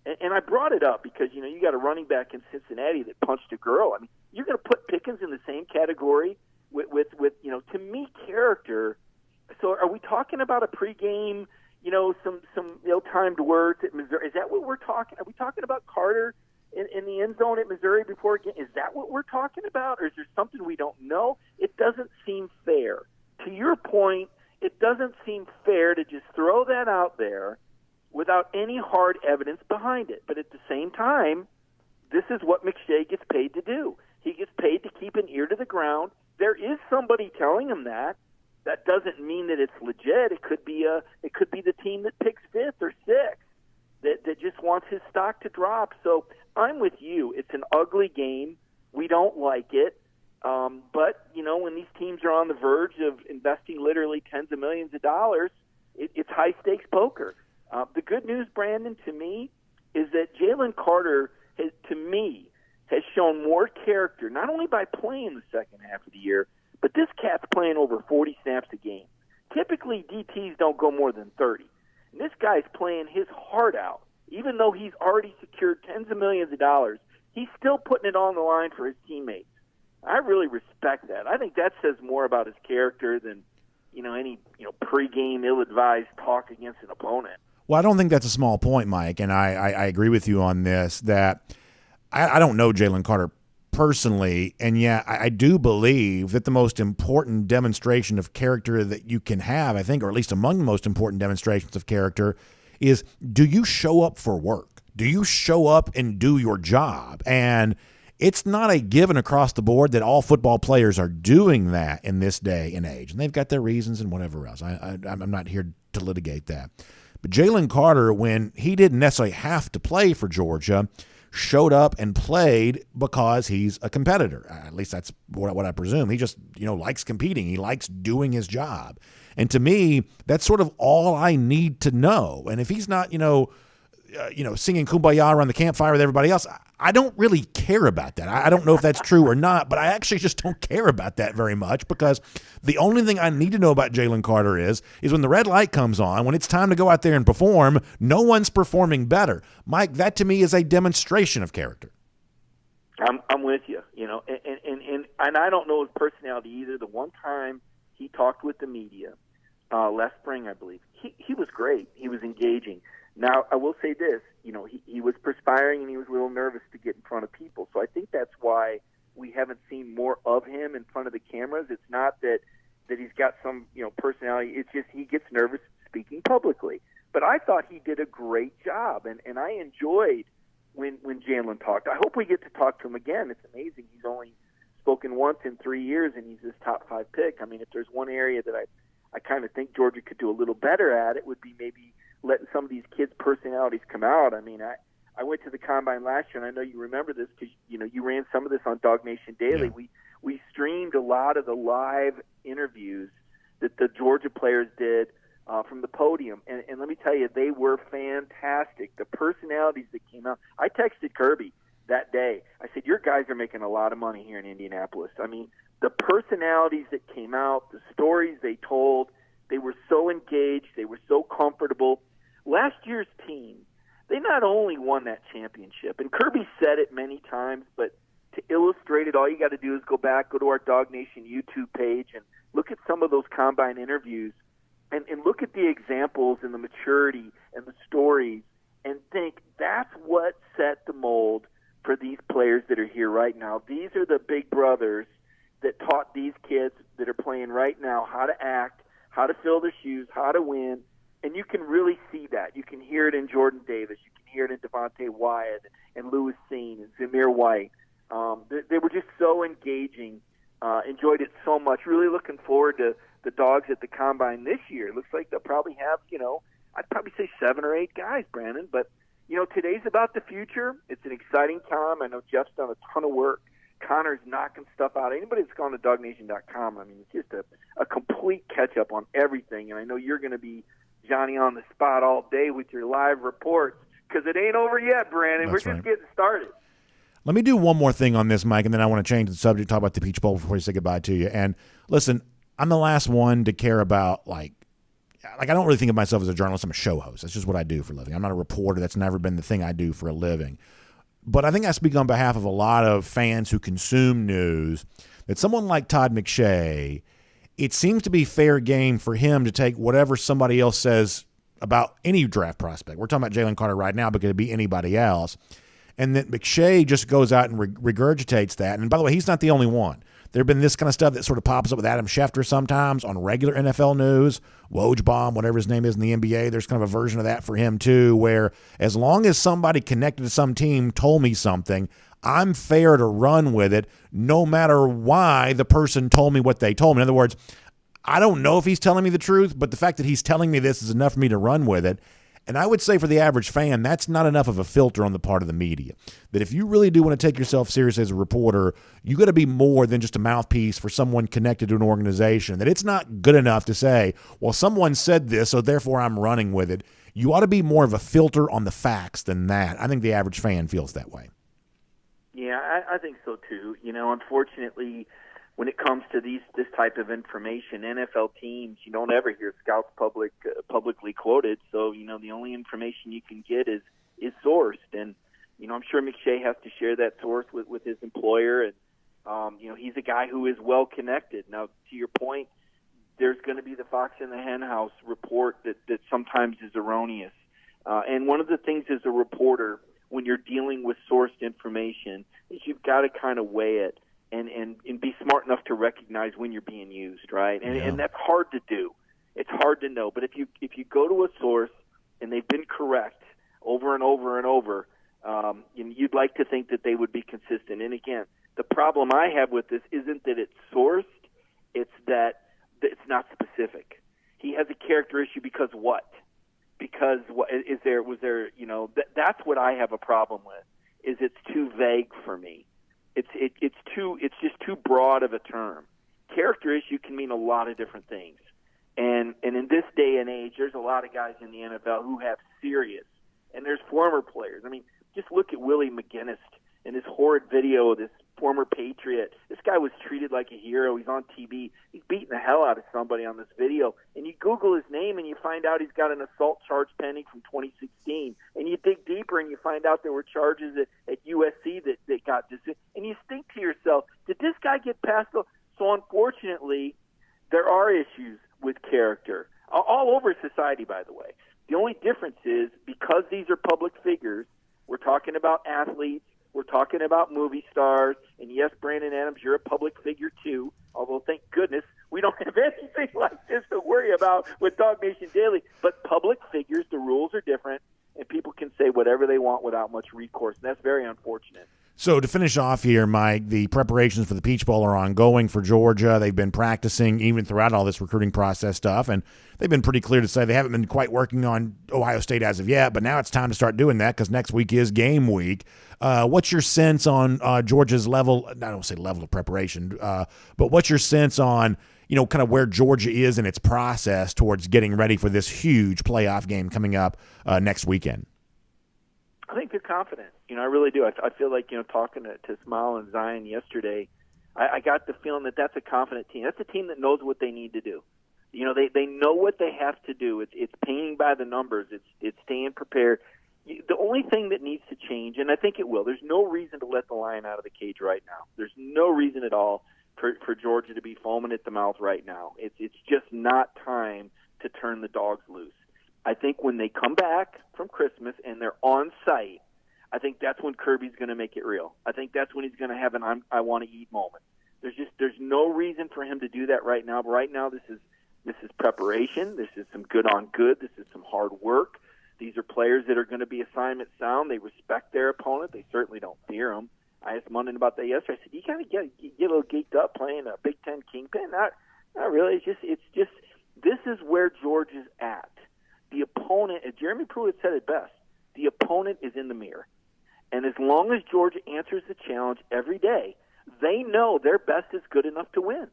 and I brought it up because, you got a running back in Cincinnati that punched a girl. I mean, you're going to put Pickens in the same category with to me, character. So are we talking about a pregame, some timed words at Missouri? Is that what we're talking? Are we talking about Carter in the end zone at Missouri before a game? Is that what we're talking about, or is there something we don't know? It doesn't seem fair. To your point, it doesn't seem fair to just throw that out there without any hard evidence behind it. But at the same time, this is what McShay gets paid to do. He gets paid to keep an ear to the ground. There is somebody telling him that. That doesn't mean that it's legit. It could be the team that picks 5th or 6th that just wants his stock to drop. So I'm with you. It's an ugly game. We don't like it. But, when these teams are on the verge of investing literally tens of millions of dollars, it's high-stakes poker. The good news, Brandon, to me, is that Jalen Carter, has shown more character, not only by playing the second half of the year, but this cat's playing over 40 snaps a game. Typically, DTs don't go more than 30. And this guy's playing his heart out. Even though he's already secured tens of millions of dollars, he's still putting it on the line for his teammates. I really respect that. I think that says more about his character than, any pregame ill-advised talk against an opponent. Well, I don't think that's a small point, Mike, and I agree with you on this, that I don't know Jalen Carter personally, and yet I do believe that the most important demonstration of character that you can have, I think, or at least among the most important demonstrations of character, is, do you show up for work? Do you show up and do your job? And it's not a given across the board that all football players are doing that in this day and age, and they've got their reasons and whatever else. I'm not here to litigate that. But Jalen Carter, when he didn't necessarily have to play for Georgia, showed up and played because he's a competitor. At least that's what I presume. He just, likes competing. He likes doing his job. And to me, that's sort of all I need to know. And if he's not, singing Kumbaya around the campfire with everybody else, I don't really care about that. I don't know if that's true or not, but I actually just don't care about that very much, because the only thing I need to know about Jalen Carter is when the red light comes on, when it's time to go out there and perform, no one's performing better. Mike, that to me is a demonstration of character. I'm with you, and I don't know his personality either. The one time he talked with the media last spring, I believe, he was great. He was engaging. Now, I will say this, he was perspiring and he was a little nervous to get in front of people. So I think that's why we haven't seen more of him in front of the cameras. It's not that he's got some, personality. It's just he gets nervous speaking publicly. But I thought he did a great job, and I enjoyed when Jalen talked. I hope we get to talk to him again. It's amazing. He's only spoken once in 3 years, and he's this top 5 pick. I mean, if there's one area that I kind of think Georgia could do a little better at, it would be maybe letting some of these kids' personalities come out. I mean, I went to the Combine last year, and I know you remember this because, you ran some of this on DawgNation Daily. Yeah. We streamed a lot of the live interviews that the Georgia players did from the podium. And let me tell you, they were fantastic. The personalities that came out. I texted Kirby that day. I said, your guys are making a lot of money here in Indianapolis. I mean, the personalities that came out, the stories they told, they were so engaged. They were so comfortable. Last year's team, they not only won that championship, and Kirby said it many times, but to illustrate it, all you got to do is go to our DawgNation YouTube page and look at some of those Combine interviews and look at the examples and the maturity and the stories and think that's what set the mold for these players that are here right now. These are the big brothers that taught these kids that are playing right now how to act, how to fill their shoes, how to win, and you can really see that. You can hear it in Jordan Davis. You can hear it in Devontae Wyatt and Lewis Seen and Zamir White. They were just so engaging. Enjoyed it so much. Really looking forward to the Dogs at the Combine this year. It looks like they'll probably have, I'd probably say 7 or 8 guys, Brandon. But, today's about the future. It's an exciting time. I know Jeff's done a ton of work. Connor's knocking stuff out. Anybody that's gone to DawgNation.com, I mean, it's just a complete catch-up on everything. And I know you're going to be Johnny on the spot all day with your live reports because it ain't over yet, Brandon. That's We're right. just getting started. Let me do one more thing on this, Mike, and then I want to change the subject, talk about the Peach Bowl before we say goodbye to you. And listen, I'm the last one to care about, like I don't really think of myself as a journalist. I'm a show host. That's just what I do for a living. I'm not a reporter. That's never been the thing I do for a living. But I think I speak on behalf of a lot of fans who consume news that someone like Todd McShay, it seems to be fair game for him to take whatever somebody else says about any draft prospect. We're talking about Jalen Carter right now, but it could be anybody else. And that McShay just goes out and regurgitates that. And by the way, he's not the only one. There have been this kind of stuff that sort of pops up with Adam Schefter sometimes on regular NFL news. Wojbomb, whatever his name is in the NBA, there's kind of a version of that for him too, where as long as somebody connected to some team told me something, I'm fair to run with it no matter why the person told me what they told me. In other words, I don't know if he's telling me the truth, but the fact that he's telling me this is enough for me to run with it. And I would say for the average fan, that's not enough of a filter on the part of the media. That if you really do want to take yourself seriously as a reporter, you got to be more than just a mouthpiece for someone connected to an organization. That it's not good enough to say, well, someone said this, so therefore I'm running with it. You ought to be more of a filter on the facts than that. I think the average fan feels that way. Yeah, I think so too. Unfortunately, when it comes to this type of information, NFL teams, you don't ever hear scouts publicly quoted. So, the only information you can get is sourced. And, I'm sure McShay has to share that source with his employer. And, he's a guy who is well connected. Now, to your point, there's going to be the fox in the hen house report that sometimes is erroneous. And one of the things as a reporter, when you're dealing with sourced information, is you've got to kind of weigh it. And be smart enough to recognize when you're being used, right? And that's hard to do. It's hard to know. But if you go to a source and they've been correct over and over and over, you'd like to think that they would be consistent. And again, the problem I have with this isn't that it's sourced; it's that it's not specific. He has a character issue because what? Because what is there? Was there? That's what I have a problem with. Is it's too vague for me. It's just too broad of a term. Character issue can mean a lot of different things. And in this day and age, there's a lot of guys in the NFL who have serious, and there's former players. I mean, just look at Willie McGinnis and his horrid video of this former Patriot. This guy was treated like a hero. He's on TV. He's beating the hell out of somebody on this video. And you Google his name and you find out he's got an assault charge pending from 2016. And you dig deeper and you find out there were charges at USC that got dismissed. And you think to yourself, did this guy get past the... So unfortunately, there are issues with character. All over society, by the way. The only difference is because these are public figures, we're talking about athletes, we're talking about movie stars, and yes, Brandon Adams, you're a public figure too, although thank goodness we don't have anything like this to worry about with DawgNation Daily. But out without much recourse, and that's very unfortunate. So to finish off here, Mike, the preparations for the Peach Bowl are ongoing for Georgia. They've been practicing even throughout all this recruiting process stuff, and they've been pretty clear to say they haven't been quite working on Ohio State as of yet, but now it's time to start doing that because next week is game week. What's your sense on Georgia's level? I don't say level of preparation, but what's your sense on kind of where Georgia is in its process towards getting ready for this huge playoff game coming up next weekend? I think they're confident. I really do. I feel like, talking to Smile and Zion yesterday, I got the feeling that that's a confident team. That's a team that knows what they need to do. They know what they have to do. It's painting by the numbers. It's staying prepared. The only thing that needs to change, and I think it will, there's no reason to let the lion out of the cage right now. There's no reason at all for Georgia to be foaming at the mouth right now. It's just not time to turn the dogs loose. I think when they come back from Christmas and they're on site, I think that's when Kirby's going to make it real. I think that's when he's going to have an I want to eat moment. There's no reason for him to do that right now. But right now, this is preparation. This is some good on good. This is some hard work. These are players that are going to be assignment sound. They respect their opponent. They certainly don't fear them. I asked Munson about that yesterday. I said, "You kind of get a little geeked up playing a Big Ten kingpin." Not really. It's just this is where Georgia's at. The opponent, as Jeremy Pruitt said it best, the opponent is in the mirror. And as long as Georgia answers the challenge every day, they know their best is good enough to win.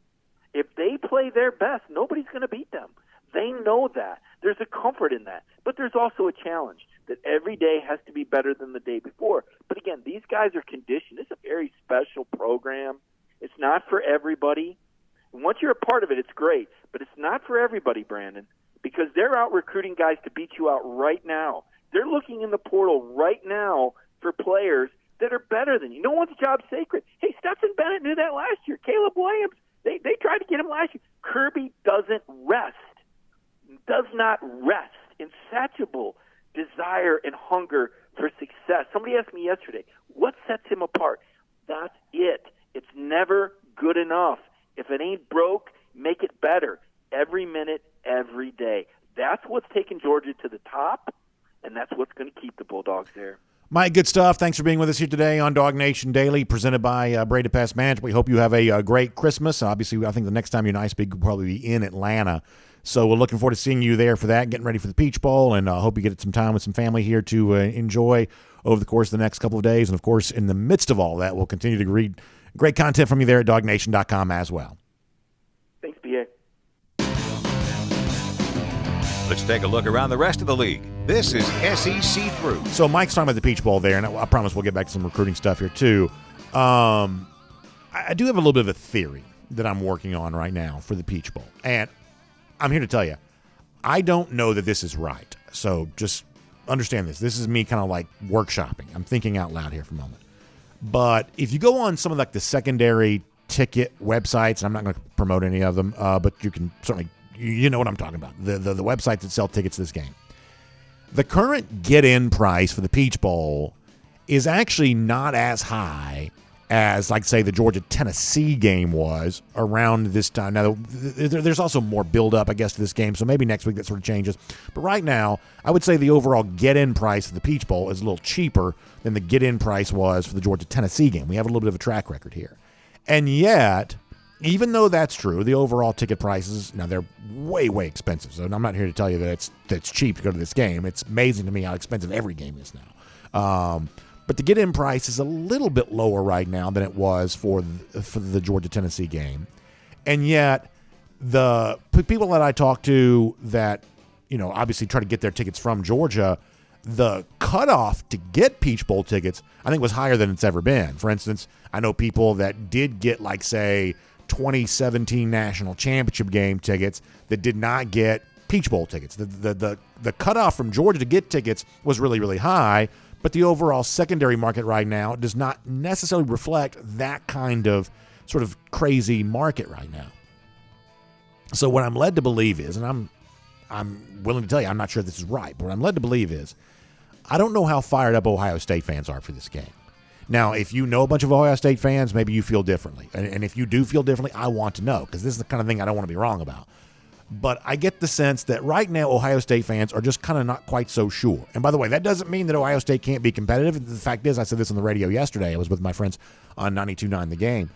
If they play their best, nobody's going to beat them. They know that. There's a comfort in that. But there's also a challenge that every day has to be better than the day before. But again, these guys are conditioned. It's a very special program. It's not for everybody. And once you're a part of it, it's great. But it's not for everybody, Brandon, because they're out recruiting guys to beat you out right now. They're looking in the portal right now for players that are better than you. No one's job sacred. Hey, Stetson Bennett knew that last year. Caleb Williams, they tried to get him last year. Kirby doesn't rest, does not rest. Insatiable desire and hunger for success. Somebody asked me yesterday, what sets him apart? That's it. It's never good enough. If it ain't broke, make it better. Every minute, every day. That's what's taken Georgia to the top, and that's what's going to keep the Bulldogs there. Mike, good stuff. Thanks for being with us here today on DawgNation Daily, presented by Breda Pest Management. We hope you have a great Christmas. Obviously, I think the next time you and I speak, we'll probably be in Atlanta. So we're looking forward to seeing you there for that, getting ready for the Peach Bowl, and I hope you get some time with some family here to enjoy over the course of the next couple of days. And, of course, in the midst of all that, we'll continue to read great content from you there at DawgNation.com as well. Thanks, B.A. Let's take a look around the rest of the league. This is SEC Through. So Mike's talking about the Peach Bowl there, and I promise we'll get back to some recruiting stuff here too. I do have a little bit of a theory that I'm working on right now for the Peach Bowl, and I'm here to tell you, I don't know that this is right. So just understand this. This is me kind of like workshopping. I'm thinking out loud here for a moment. But if you go on some of like the secondary ticket websites, and I'm not going to promote any of them, but you can certainly, you know what I'm talking about, the websites that sell tickets to this game. The current get-in price for the Peach Bowl is actually not as high as, like, say, the Georgia-Tennessee game was around this time. Now, there's also more build-up, I guess, to this game, so maybe next week that sort of changes. But right now, I would say the overall get-in price of the Peach Bowl is a little cheaper than the get-in price was for the Georgia-Tennessee game. We have a little bit of a track record here. And yet, even though that's true, the overall ticket prices, now they're way, way expensive. So I'm not here to tell you that it's cheap to go to this game. It's amazing to me how expensive every game is now. But the get-in price is a little bit lower right now than it was for the Georgia-Tennessee game. And yet, the people that I talk to that, obviously try to get their tickets from Georgia, the cutoff to get Peach Bowl tickets, I think, was higher than it's ever been. For instance, I know people that did get, like, say, 2017 National Championship game tickets that did not get Peach Bowl tickets. The cutoff from Georgia to get tickets was really, really high, but the overall secondary market right now does not necessarily reflect that kind of sort of crazy market right now. So what I'm led to believe is, and I'm willing to tell you, I'm not sure this is right, but what I'm led to believe is, I don't know how fired up Ohio State fans are for this game. Now, if you know a bunch of Ohio State fans, maybe you feel differently. And if you do feel differently, I want to know, because this is the kind of thing I don't want to be wrong about. But I get the sense that right now Ohio State fans are just kind of not quite so sure. And by the way, that doesn't mean that Ohio State can't be competitive. The fact is, I said this on the radio yesterday. I was with my friends on 92.9 The Game.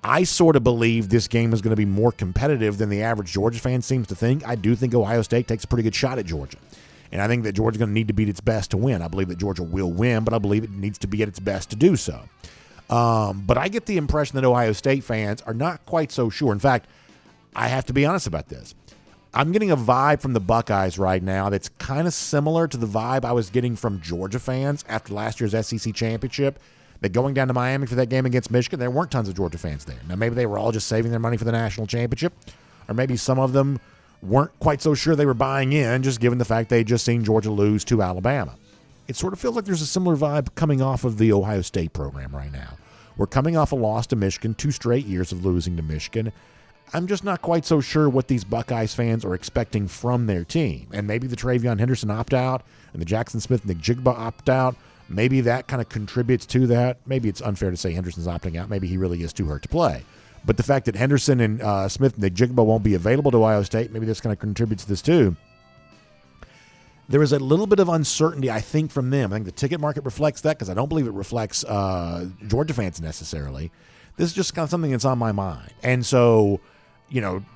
I sort of believe this game is going to be more competitive than the average Georgia fan seems to think. I do think Ohio State takes a pretty good shot at Georgia. And I think that Georgia's going to need to beat its best to win. I believe that Georgia will win, but I believe it needs to be at its best to do so. But I get the impression that Ohio State fans are not quite so sure. In fact, I have to be honest about this. I'm getting a vibe from the Buckeyes right now that's kind of similar to the vibe I was getting from Georgia fans after last year's SEC championship. That going down to Miami for that game against Michigan, there weren't tons of Georgia fans there. Now, maybe they were all just saving their money for the national championship, or maybe some of them weren't quite so sure they were buying in, just given the fact they'd just seen Georgia lose to Alabama. It sort of feels like there's a similar vibe coming off of the Ohio State program right now. We're coming off a loss to Michigan, 2 straight years of losing to Michigan. I'm just not quite so sure what these Buckeyes fans are expecting from their team. And maybe the Travion Henderson opt-out and the Jackson Smith-Njigba opt-out, maybe that kind of contributes to that. Maybe it's unfair to say Henderson's opting out. Maybe he really is too hurt to play. But the fact that Henderson and Smith-Njigba won't be available to Ohio State, maybe this kind of contributes to this too. There is a little bit of uncertainty, I think, from them. I think the ticket market reflects that because I don't believe it reflects Georgia fans necessarily. This is just kind of something that's on my mind. And so,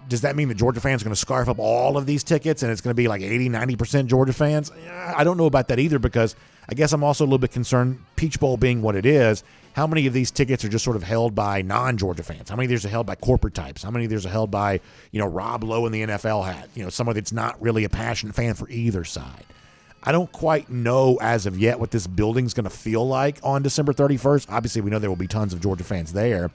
does that mean that Georgia fans are going to scarf up all of these tickets and it's going to be like 80, 90% Georgia fans? I don't know about that either because I guess I'm also a little bit concerned, Peach Bowl being what it is, how many of these tickets are just sort of held by non-Georgia fans? How many of these are held by corporate types? How many of these are held by, Rob Lowe in the NFL hat? Someone that's not really a passionate fan for either side. I don't quite know as of yet what this building's going to feel like on December 31st. Obviously, we know there will be tons of Georgia fans there.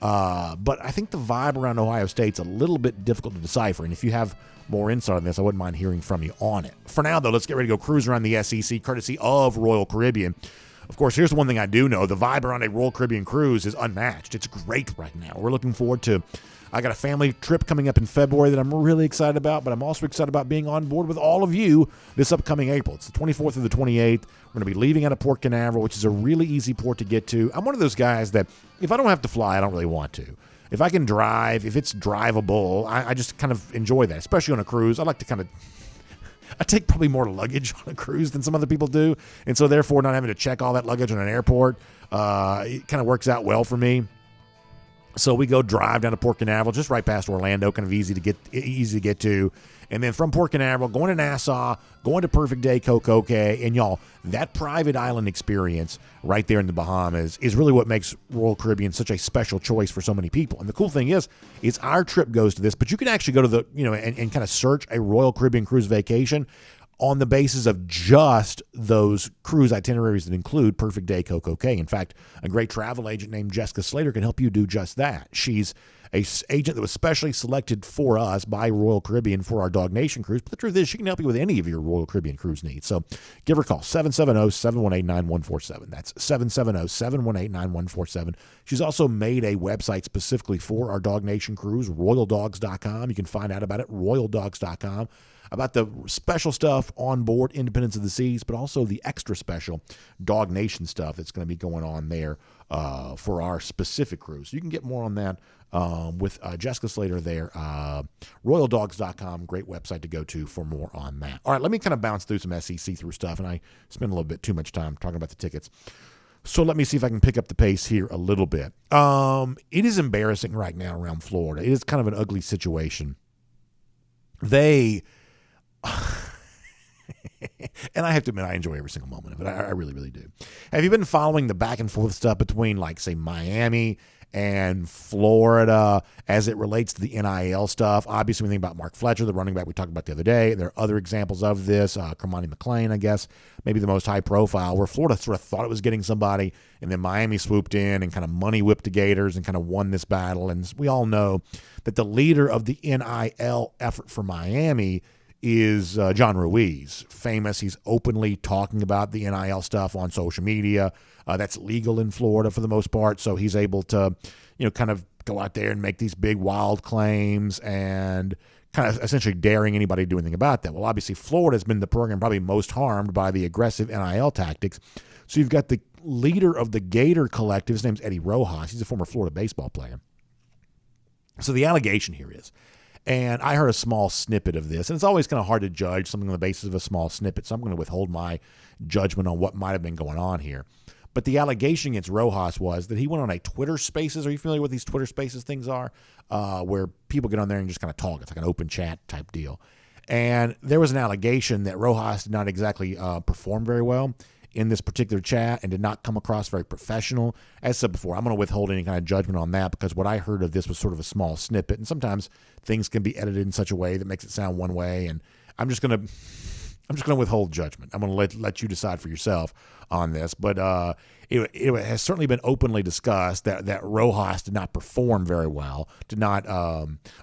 But I think the vibe around Ohio State's a little bit difficult to decipher. And if you have more insight on this, I wouldn't mind hearing from you on it. For now, though, let's get ready to go cruise around the SEC, courtesy of Royal Caribbean. Of course, here's the one thing I do know. The vibe around a Royal Caribbean cruise is unmatched. It's great right now. We're looking forward to I got a family trip coming up in February that I'm really excited about, but I'm also excited about being on board with all of you this upcoming April. It's the 24th through the 28th. We're going to be leaving out of Port Canaveral, which is a really easy port to get to. I'm one of those guys that if I don't have to fly, I don't really want to. If I can drive, if it's drivable, I just kind of enjoy that, especially on a cruise. I like to kind of I take probably more luggage on a cruise than some other people do, and so therefore not having to check all that luggage on an airport, it kind of works out well for me. So we go drive down to Port Canaveral, just right past Orlando, kind of easy to get to. And then from Port Canaveral, going to Nassau, going to Perfect Day, Kokoke, and y'all, that private island experience right there in the Bahamas is really what makes Royal Caribbean such a special choice for so many people. And the cool thing is our trip goes to this, but you can actually go to the, and kind of search a Royal Caribbean cruise vacation on the basis of just those cruise itineraries that include Perfect Day, Kokoke. In fact, a great travel agent named Jessica Slater can help you do just that. She's an agent that was specially selected for us by Royal Caribbean for our DawgNation cruise. But the truth is, she can help you with any of your Royal Caribbean cruise needs. So give her a call, 770-718-9147. That's 770-718-9147. She's also made a website specifically for our DawgNation cruise, royaldogs.com. You can find out about it, royaldogs.com. About the special stuff on board Independence of the Seas, but also the extra special DawgNation stuff that's going to be going on there for our specific cruise. You can get more on that with Jessica Slater there. RoyalDogs.com, great website to go to for more on that. All right, let me kind of bounce through some SEC through stuff, and I spend a little bit too much time talking about the tickets. So let me see if I can pick up the pace here a little bit. It is embarrassing right now around Florida. It is kind of an ugly situation. And I have to admit, I enjoy every single moment of it. I really, really do. Have you been following the back and forth stuff between, like, say, Miami and Florida as it relates to the NIL stuff? Obviously, we think about Mark Fletcher, the running back we talked about the other day. There are other examples of this. Kermani McClain, I guess, maybe the most high profile, where Florida sort of thought it was getting somebody, and then Miami swooped in and kind of money whipped the Gators and kind of won this battle. And we all know that the leader of the NIL effort for Miami is John Ruiz, famous. He's openly talking about the NIL stuff on social media. That's legal in Florida for the most part, so he's able to, kind of go out there and make these big wild claims and kind of essentially daring anybody to do anything about that. Well, obviously, Florida has been the program probably most harmed by the aggressive NIL tactics. So you've got the leader of the Gator Collective. His name's Eddie Rojas. He's a former Florida baseball player. So the allegation here is And I heard a small snippet of this, and it's always kind of hard to judge something on the basis of a small snippet, so I'm going to withhold my judgment on what might have been going on here. But the allegation against Rojas was that he went on a Twitter Spaces. Are you familiar with these Twitter Spaces things are? Where people get on there and just kind of talk. It's like an open chat type deal. And there was an allegation that Rojas did not exactly perform very well in this particular chat and did not come across very professional. As I said before, I'm going to withhold any kind of judgment on that because what I heard of this was sort of a small snippet, and sometimes things can be edited in such a way that makes it sound one way, and I'm just going to withhold judgment. I'm going to let you decide for yourself on this, but it has certainly been openly discussed that Rojas did not perform very well, did not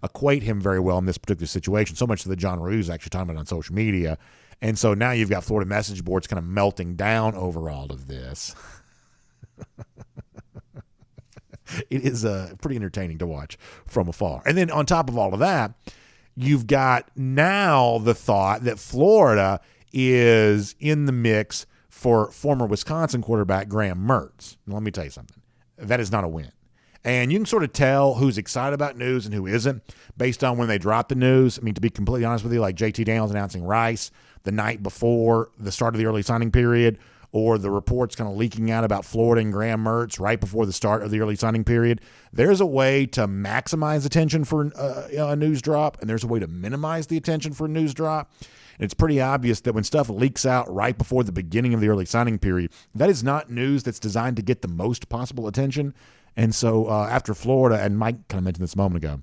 equate him very well in this particular situation, so much that John Rue is actually talking about it on social media. And so now you've got Florida message boards kind of melting down over all of this. It is pretty entertaining to watch from afar. And then on top of all of that, you've got now the thought that Florida is in the mix for former Wisconsin quarterback Graham Mertz. Now, let me tell you something. That is not a win. And you can sort of tell who's excited about news and who isn't based on when they drop the news. I mean, to be completely honest with you, like JT Daniels announcing Rice the night before the start of the early signing period, or the reports kind of leaking out about Florida and Graham Mertz right before the start of the early signing period. There's a way to maximize attention for a news drop, and there's a way to minimize the attention for a news drop. And it's pretty obvious that when stuff leaks out right before the beginning of the early signing period, that is not news that's designed to get the most possible attention. And so after Florida, and Mike kind of mentioned this a moment ago,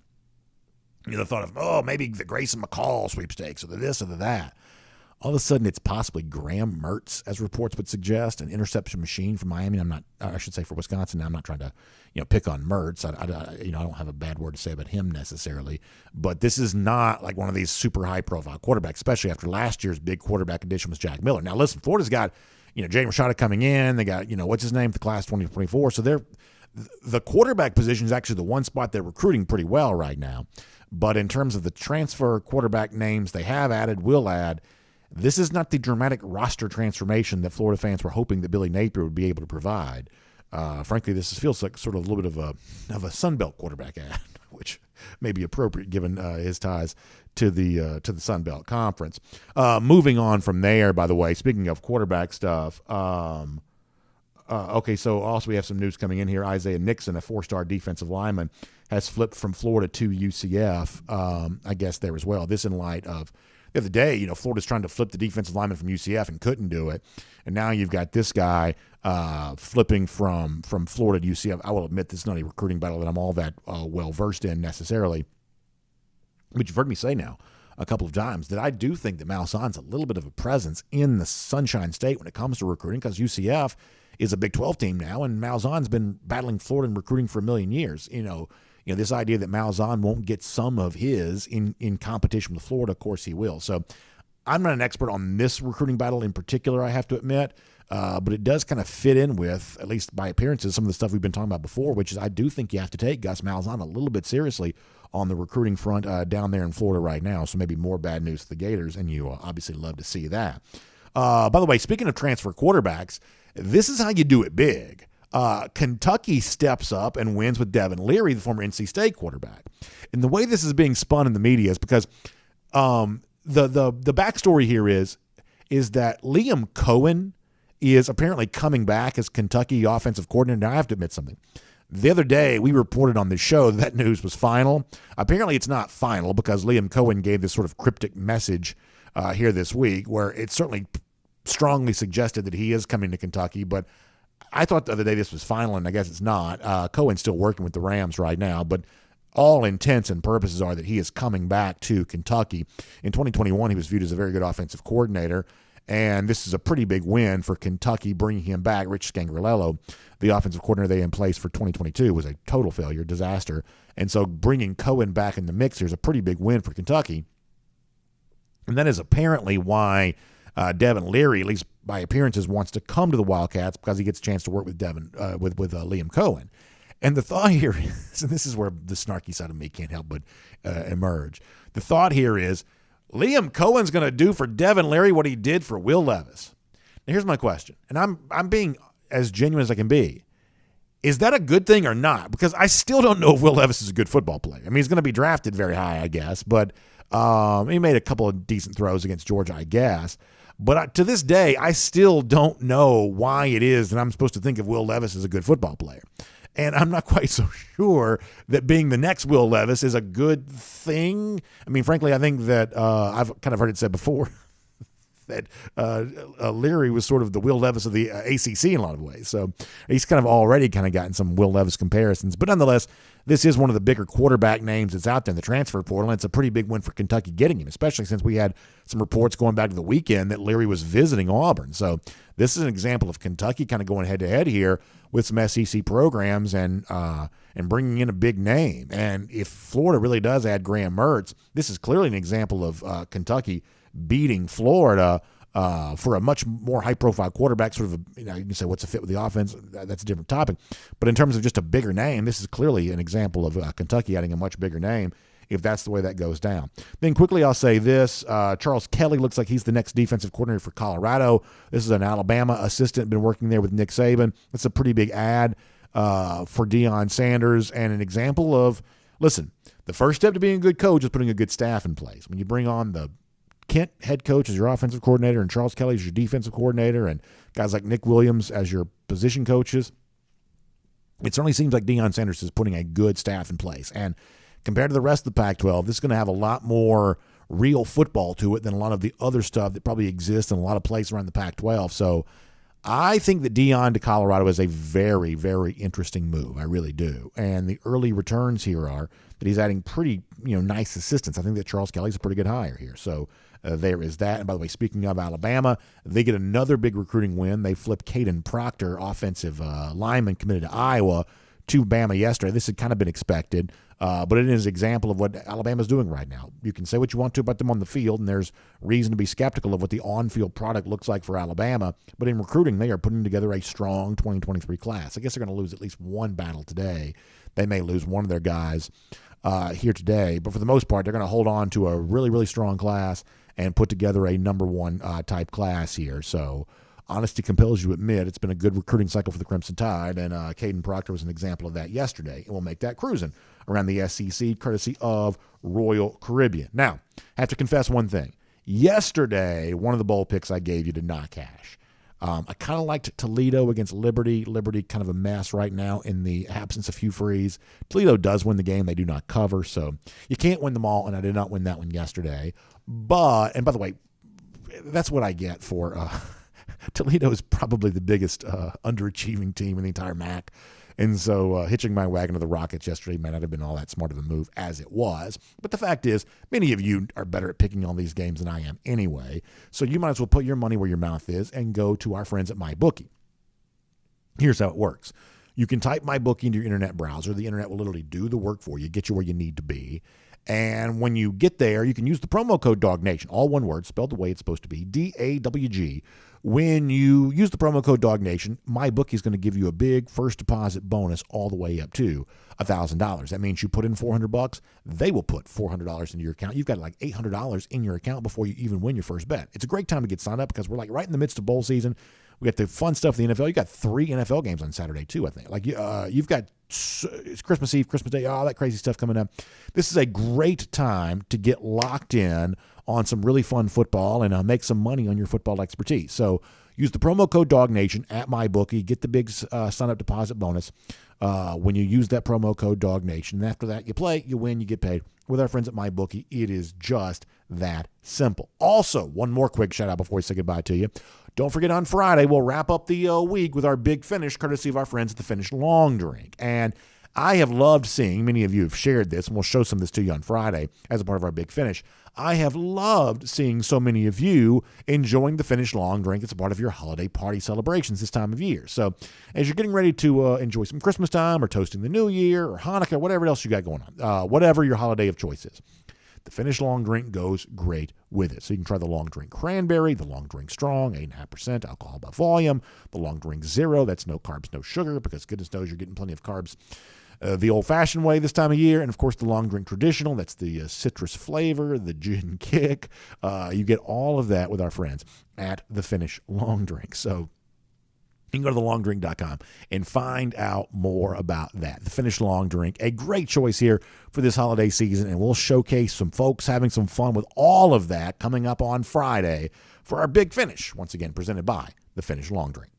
the thought of, maybe the Grayson McCall sweepstakes or the this or the that. All of a sudden, it's possibly Graham Mertz, as reports would suggest, an interception machine from Miami. I should say for Wisconsin. I'm not trying to, pick on Mertz. I don't have a bad word to say about him necessarily. But this is not like one of these super high-profile quarterbacks, especially after last year's big quarterback addition was Jack Miller. Now, listen, Florida's got, Jay Rashada coming in. They got, what's his name, the class 2024. So the quarterback position is actually the one spot they're recruiting pretty well right now. But in terms of the transfer quarterback names they have added, will add, this is not the dramatic roster transformation that Florida fans were hoping that Billy Napier would be able to provide. Frankly, this feels like sort of a little bit of a Sun Belt quarterback ad, which may be appropriate given his ties to the Sun Belt Conference. Moving on from there, by the way, speaking of quarterback stuff, okay, so also we have some news coming in here. Isaiah Nixon, a 4-star defensive lineman, has flipped from Florida to UCF, I guess there as well. This in light of the other day, Florida's trying to flip the defensive lineman from UCF and couldn't do it. And now you've got this guy flipping from Florida to UCF. I will admit this is not a recruiting battle that I'm all that well-versed in necessarily. But you've heard me say now a couple of times that I do think that Malzahn's a little bit of a presence in the Sunshine State when it comes to recruiting, because UCF is a Big 12 team now, and Malzahn's been battling Florida in recruiting for a million years. This idea that Malzahn won't get some of his in competition with Florida, of course he will. So I'm not an expert on this recruiting battle in particular, I have to admit, but it does kind of fit in with, at least by appearances, some of the stuff we've been talking about before, which is I do think you have to take Gus Malzahn a little bit seriously on the recruiting front down there in Florida right now. So maybe more bad news to the Gators, and you obviously love to see that. By the way, speaking of transfer quarterbacks, this is how you do it big. Kentucky steps up and wins with Devin Leary, the former NC State quarterback. And the way this is being spun in the media is because the backstory here is that Liam Cohen is apparently coming back as Kentucky offensive coordinator. Now, I have to admit something. The other day, we reported on this show that news was final. Apparently, it's not final because Liam Cohen gave this sort of cryptic message here this week where it certainly strongly suggested that he is coming to Kentucky, but I thought the other day this was final, and I guess it's not. Cohen's still working with the Rams right now, but all intents and purposes are that he is coming back to Kentucky. In 2021, he was viewed as a very good offensive coordinator, and this is a pretty big win for Kentucky, bringing him back. Rich Scangarello, the offensive coordinator they had in place for 2022, was a total failure, disaster. And so bringing Cohen back in the mix here is a pretty big win for Kentucky. And that is apparently why Devin Leary, at least by appearances, wants to come to the Wildcats, because he gets a chance to work with Liam Cohen. And the thought here is, and this is where the snarky side of me can't help but emerge. The thought here is Liam Cohen's going to do for Devin Leary what he did for Will Levis. Now, here's my question, and I'm being as genuine as I can be. Is that a good thing or not? Because I still don't know if Will Levis is a good football player. I mean, he's going to be drafted very high, I guess, but he made a couple of decent throws against Georgia, I guess. But to this day, I still don't know why it is that I'm supposed to think of Will Levis as a good football player. And I'm not quite so sure that being the next Will Levis is a good thing. I mean, frankly, I think that I've kind of heard it said before that Leary was sort of the Will Levis of the ACC in a lot of ways. So he's kind of already kind of gotten some Will Levis comparisons. But nonetheless, this is one of the bigger quarterback names that's out there in the transfer portal, and it's a pretty big win for Kentucky getting him, especially since we had some reports going back to the weekend that Leary was visiting Auburn. So this is an example of Kentucky kind of going head-to-head here with some SEC programs and bringing in a big name. And if Florida really does add Graham Mertz, this is clearly an example of Kentucky beating Florida for a much more high-profile quarterback. Sort of, you can say, what's the fit with the offense? That's a different topic. But in terms of just a bigger name, this is clearly an example of Kentucky adding a much bigger name if that's the way that goes down. Then quickly I'll say this. Charles Kelly looks like he's the next defensive coordinator for Colorado. This is an Alabama assistant, been working there with Nick Saban. That's a pretty big ad for Deion Sanders and an example of, listen, the first step to being a good coach is putting a good staff in place. When you bring on the Kent head coach as your offensive coordinator and Charles Kelly as your defensive coordinator and guys like Nick Williams as your position coaches, it certainly seems like Deion Sanders is putting a good staff in place. And compared to the rest of the Pac-12, this is going to have a lot more real football to it than a lot of the other stuff that probably exists in a lot of places around the Pac-12. So I think that Deion to Colorado is a very, very interesting move. I really do. And the early returns here are that he's adding pretty, nice assistants. I think that Charles Kelly's a pretty good hire here. So there is that. And by the way, speaking of Alabama, they get another big recruiting win. They flip Caden Proctor, offensive lineman committed to Iowa, to Bama yesterday. This had kind of been expected, but it is an example of what Alabama's doing right now. You can say what you want to about them on the field, and there's reason to be skeptical of what the on-field product looks like for Alabama, but in recruiting, they are putting together a strong 2023 class. I guess they're going to lose at least one battle today. They may lose one of their guys here today, but for the most part, they're going to hold on to a really, really strong class and put together a number one type class here. So honesty compels you to admit it's been a good recruiting cycle for the Crimson Tide, and Caden Proctor was an example of that yesterday, and we'll make that cruising around the SEC courtesy of Royal Caribbean. Now, I have to confess one thing. Yesterday, one of the bowl picks I gave you did not cash. I kind of liked Toledo against Liberty. Liberty kind of a mess right now in the absence of Hugh Freeze. Toledo does win the game. They do not cover, so you can't win them all, and I did not win that one yesterday. And by the way, that's what I get for Toledo is probably the biggest underachieving team in the entire MAC. And so hitching my wagon to the Rockets yesterday may not have been all that smart of a move as it was. But the fact is, many of you are better at picking all these games than I am anyway. So you might as well put your money where your mouth is and go to our friends at MyBookie. Here's how it works. You can type MyBookie into your internet browser. The internet will literally do the work for you, get you where you need to be. And when you get there, you can use the promo code DawgNation, all one word, spelled the way it's supposed to be, DAWG. When you use the promo code DawgNation, MyBookie is going to give you a big first deposit bonus all the way up to $1,000. That means you put in $400, they will put $400 into your account. You've got like $800 in your account before you even win your first bet. It's a great time to get signed up because we're like right in the midst of bowl season. We got the fun stuff in the NFL. You got 3 NFL games on Saturday too, I think. Like you've got it's Christmas Eve, Christmas Day, all that crazy stuff coming up. This is a great time to get locked in on some really fun football and make some money on your football expertise. So use the promo code DawgNation at MyBookie. Get the big sign-up deposit bonus when you use that promo code DawgNation. And after that, you play, you win, you get paid. With our friends at MyBookie, it is just that simple. Also, one more quick shout-out before we say goodbye to you. Don't forget on Friday, we'll wrap up the week with our big finish, courtesy of our friends at the Finish Long Drink. And I have loved seeing, many of you have shared this, and we'll show some of this to you on Friday as a part of our big finish. I have loved seeing so many of you enjoying the Finish Long Drink. It's a part of your holiday party celebrations this time of year. So as you're getting ready to enjoy some Christmas time or toasting the New Year or Hanukkah, whatever else you got going on, whatever your holiday of choice is, the Finish Long Drink goes great with it. So you can try the Long Drink Cranberry, the Long Drink Strong, 8.5% alcohol by volume, the Long Drink Zero, that's no carbs, no sugar, because goodness knows you're getting plenty of carbs the old-fashioned way this time of year, and of course the Long Drink Traditional, that's the citrus flavor, the gin kick. You get all of that with our friends at the Finish Long Drink. So You can go to thelongdrink.com and find out more about that. The Finish Long Drink, a great choice here for this holiday season, and we'll showcase some folks having some fun with all of that coming up on Friday for our Big Finish, once again presented by the Finish Long Drink.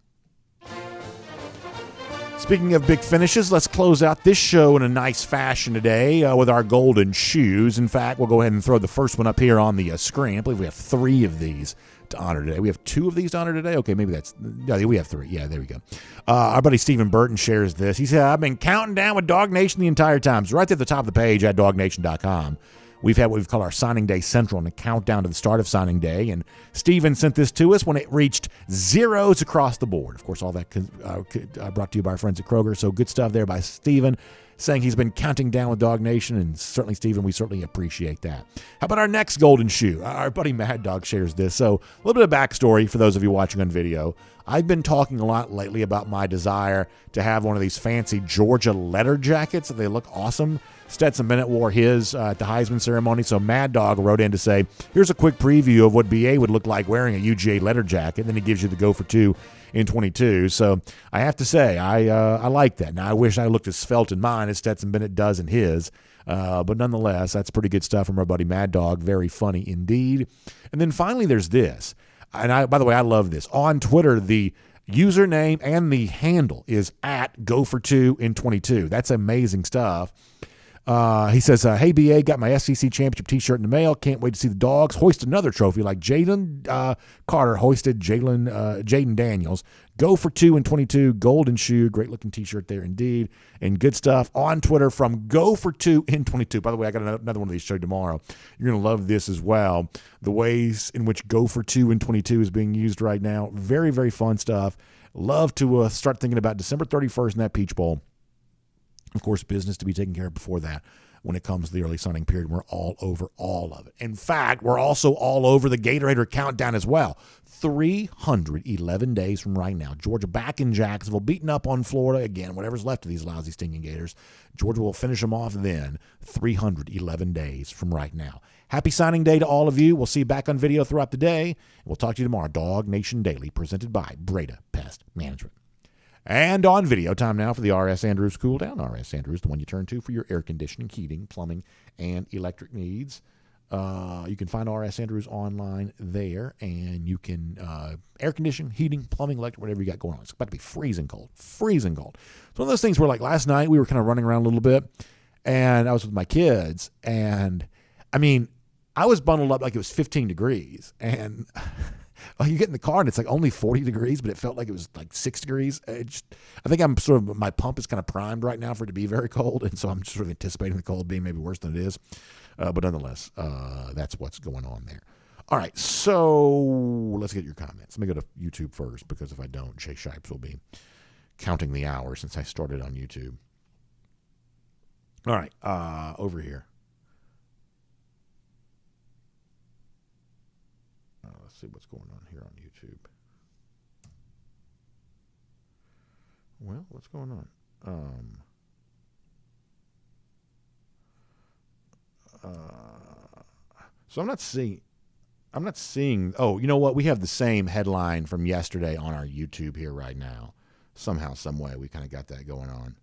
Speaking of big finishes, let's close out this show in a nice fashion today with our golden shoes. In fact, we'll go ahead and throw the first one up here on the screen. I believe we have 3 of these to honor today. We have 2 of these to honor today? Okay, maybe that's... Yeah, we have 3. Yeah, there we go. Our buddy Stephen Burton shares this. He said, I've been counting down with DawgNation the entire time. It's right there at the top of the page at DawgNation.com. We've had what we've called our Signing Day Central and a countdown to the start of signing day. And Steven sent this to us when it reached zeros across the board. Of course, all that brought to you by our friends at Kroger. So good stuff there by Steven, saying he's been counting down with DawgNation. And certainly, Steven, we certainly appreciate that. How about our next golden shoe? Our buddy Mad Dog shares this. So a little bit of backstory for those of you watching on video. I've been talking a lot lately about my desire to have one of these fancy Georgia letter jackets. They look awesome. Stetson Bennett wore his at the Heisman ceremony, so Mad Dog wrote in to say, here's a quick preview of what BA would look like wearing a UGA letter jacket, and then he gives you the go for 2 in 22. So I have to say, I like that. Now, I wish I looked as svelte in mine as Stetson Bennett does in his, but nonetheless, that's pretty good stuff from our buddy Mad Dog. Very funny indeed. And then finally, there's this. And by the way, I love this. On Twitter, the username and the handle is at go for 2 in 22. That's amazing stuff. He says, hey, BA, got my SEC championship t-shirt in the mail. Can't wait to see the Dogs hoist another trophy like Jalen Carter hoisted Jaden Daniels. Go for 2 in 22, golden shoe. Great-looking t-shirt there indeed. And good stuff on Twitter from Go for 2 in 22. By the way, I got another one of these to show you tomorrow. You're going to love this as well. The ways in which Go for 2 in 22 is being used right now. Very, very fun stuff. Love to start thinking about December 31st in that Peach Bowl. Of course, business to be taken care of before that. When it comes to the early signing period, we're all over all of it. In fact, we're also all over the Gatorator countdown as well. 311 days from right now. Georgia back in Jacksonville, beating up on Florida. Again, whatever's left of these lousy stinking Gators. Georgia will finish them off then. 311 days from right now. Happy signing day to all of you. We'll see you back on video throughout the day. We'll talk to you tomorrow. DawgNation Daily, presented by Breda Pest Management. And on video, time now for the R.S. Andrews Cool Down. R.S. Andrews, the one you turn to for your air conditioning, heating, plumbing, and electric needs. You can find R.S. Andrews online there, and you can air condition, heating, plumbing, electric, whatever you got going on. It's about to be freezing cold. Freezing cold. It's one of those things where, like, last night we were kind of running around a little bit, and I was with my kids, and, I mean, I was bundled up like it was 15 degrees, and... Well, you get in the car and it's like only 40 degrees, but it felt like it was like 6 degrees. I think I'm sort of, my pump is kind of primed right now for it to be very cold. And so I'm sort of anticipating the cold being maybe worse than it is. But nonetheless, that's what's going on there. All right. So let's get your comments. Let me go to YouTube first, because if I don't, Jay Shipes will be counting the hours since I started on YouTube. All right. Over here. Let's see what's going on here on YouTube. Well, what's going on? So I'm not seeing. Oh, you know what? We have the same headline from yesterday on our YouTube here right now. Somehow, some way, we kind of got that going on.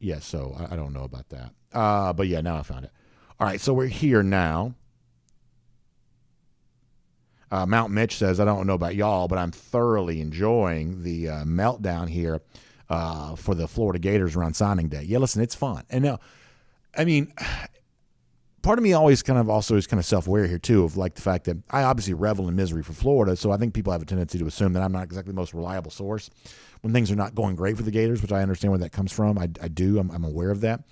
Yeah. So I don't know about that. But yeah, now I found it. All right. So we're here now. Mount Mitch says, I don't know about y'all, but I'm thoroughly enjoying the meltdown here for the Florida Gators around signing day. Yeah, listen, it's fun. And now, I mean, part of me always kind of also is kind of self-aware here, too, of like the fact that I obviously revel in misery for Florida, so I think people have a tendency to assume that I'm not exactly the most reliable source when things are not going great for the Gators, which I understand where that comes from. I do. I'm aware of that.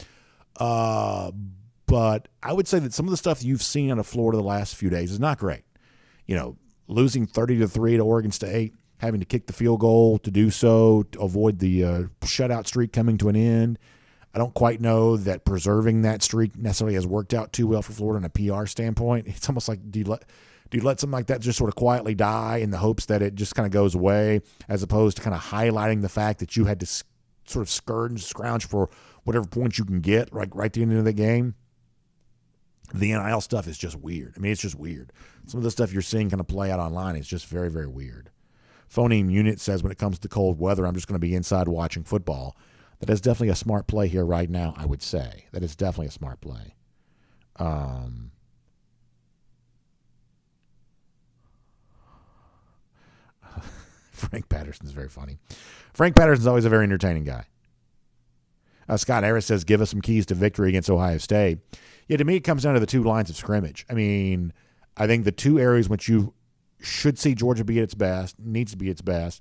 But I would say that some of the stuff you've seen out of Florida the last few days is not great. You know, losing 30-3 to Oregon State, having to kick the field goal to do so, to avoid the shutout streak coming to an end. I don't quite know that preserving that streak necessarily has worked out too well for Florida in a PR standpoint. It's almost like, do you let something like that just sort of quietly die in the hopes that it just kind of goes away, as opposed to kind of highlighting the fact that you had to sort of scrounge for whatever points you can get right at the end of the game? The NIL stuff is just weird. I mean, it's just weird. Some of the stuff you're seeing kind of play out online is just very, very weird. Phoneme Unit says, when it comes to cold weather, I'm just going to be inside watching football. That is definitely a smart play here right now, I would say. That is definitely a smart play. Frank Patterson's very funny. Frank Patterson's always a very entertaining guy. Scott Harris says, give us some keys to victory against Ohio State. Yeah, to me, it comes down to the two lines of scrimmage. I mean, I think the two areas which you should see Georgia be at its best, needs to be its best,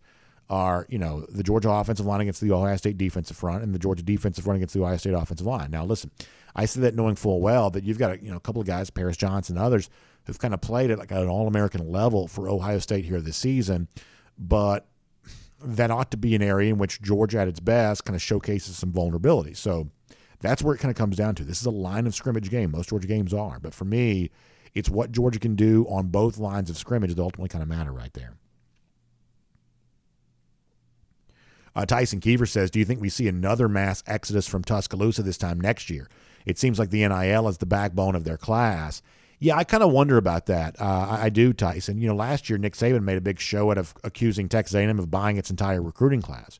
are, the Georgia offensive line against the Ohio State defensive front and the Georgia defensive front against the Ohio State offensive line. Now, listen, I say that knowing full well that you've got a couple of guys, Paris Johnson and others, who've kind of played at like an All-American level for Ohio State here this season, but that ought to be an area in which Georgia at its best kind of showcases some vulnerability. So that's where it kind of comes down to. This is a line of scrimmage game. Most Georgia games are. But for me, it's what Georgia can do on both lines of scrimmage that ultimately kind of matter right there. Tyson Kiever says, do you think we see another mass exodus from Tuscaloosa this time next year? It seems like the NIL is the backbone of their class. Yeah, I kind of wonder about that. I do, Tyson. Last year Nick Saban made a big show out of accusing Texas A&M of buying its entire recruiting class.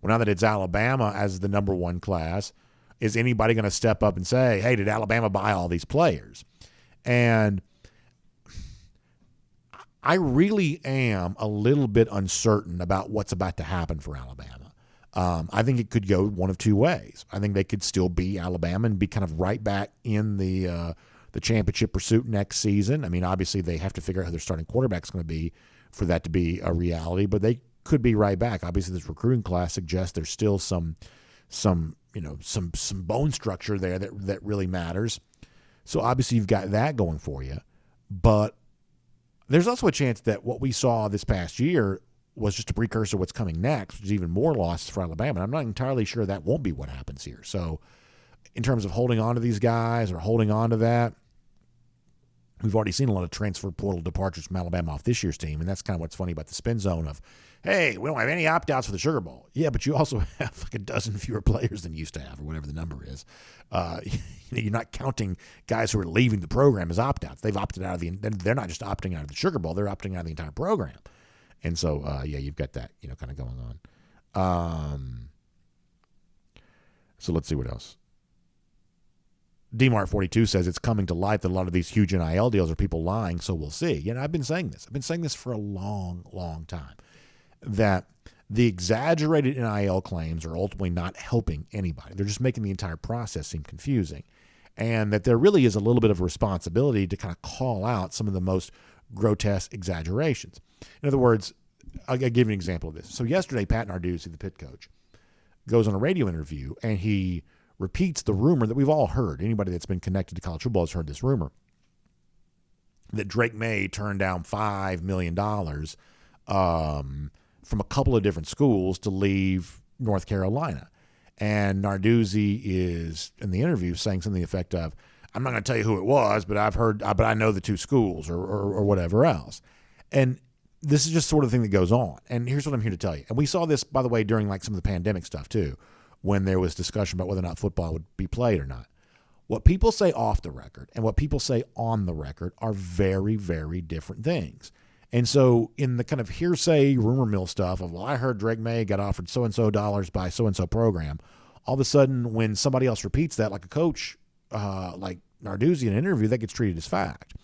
Well, now that it's Alabama as the number one class, is anybody going to step up and say, hey, did Alabama buy all these players? And I really am a little bit uncertain about what's about to happen for Alabama. I think it could go one of two ways. I think they could still be Alabama and be kind of right back in the championship pursuit next season. I mean, obviously they have to figure out who their starting quarterback is going to be for that to be a reality, but they could be right back. Obviously, this recruiting class suggests there's still some bone structure there that really matters. So obviously you've got that going for you, but there's also a chance that what we saw this past year was just a precursor of what's coming next, which is even more losses for Alabama. And I'm not entirely sure that won't be what happens here. So in terms of holding on to these guys or holding on to that, we've already seen a lot of transfer portal departures from Alabama off this year's team, and that's kind of what's funny about the spin zone of, hey, we don't have any opt-outs for the Sugar Bowl. Yeah, but you also have like a dozen fewer players than you used to have, or whatever the number is. You're not counting guys who are leaving the program as opt-outs. They've opted out of they're not just opting out of the Sugar Bowl, they're opting out of the entire program. And so, you've got that, kind of going on. So let's see what else. DMart42 says it's coming to light that a lot of these huge NIL deals are people lying, so we'll see. I've been saying this. I've been saying this for a long, long time, that the exaggerated NIL claims are ultimately not helping anybody. They're just making the entire process seem confusing, and that there really is a little bit of a responsibility to kind of call out some of the most grotesque exaggerations. In other words, I'll give you an example of this. So yesterday, Pat Narduzzi, the Pitt coach, goes on a radio interview, and he repeats the rumor that we've all heard. Anybody that's been connected to college football has heard this rumor that Drake May turned down $5 million from a couple of different schools to leave North Carolina. And Narduzzi is, in the interview, saying something to the effect of, I'm not going to tell you who it was, but I know the two schools or whatever else. And this is just sort of the thing that goes on. And here's what I'm here to tell you. And we saw this, by the way, during like some of the pandemic stuff too, when there was discussion about whether or not football would be played or not. What people say off the record and what people say on the record are very, very different things. And so in the kind of hearsay rumor mill stuff of, well, I heard Drake May got offered so-and-so dollars by so-and-so program, all of a sudden when somebody else repeats that, like a coach, like Narduzzi in an interview, that gets treated as fact.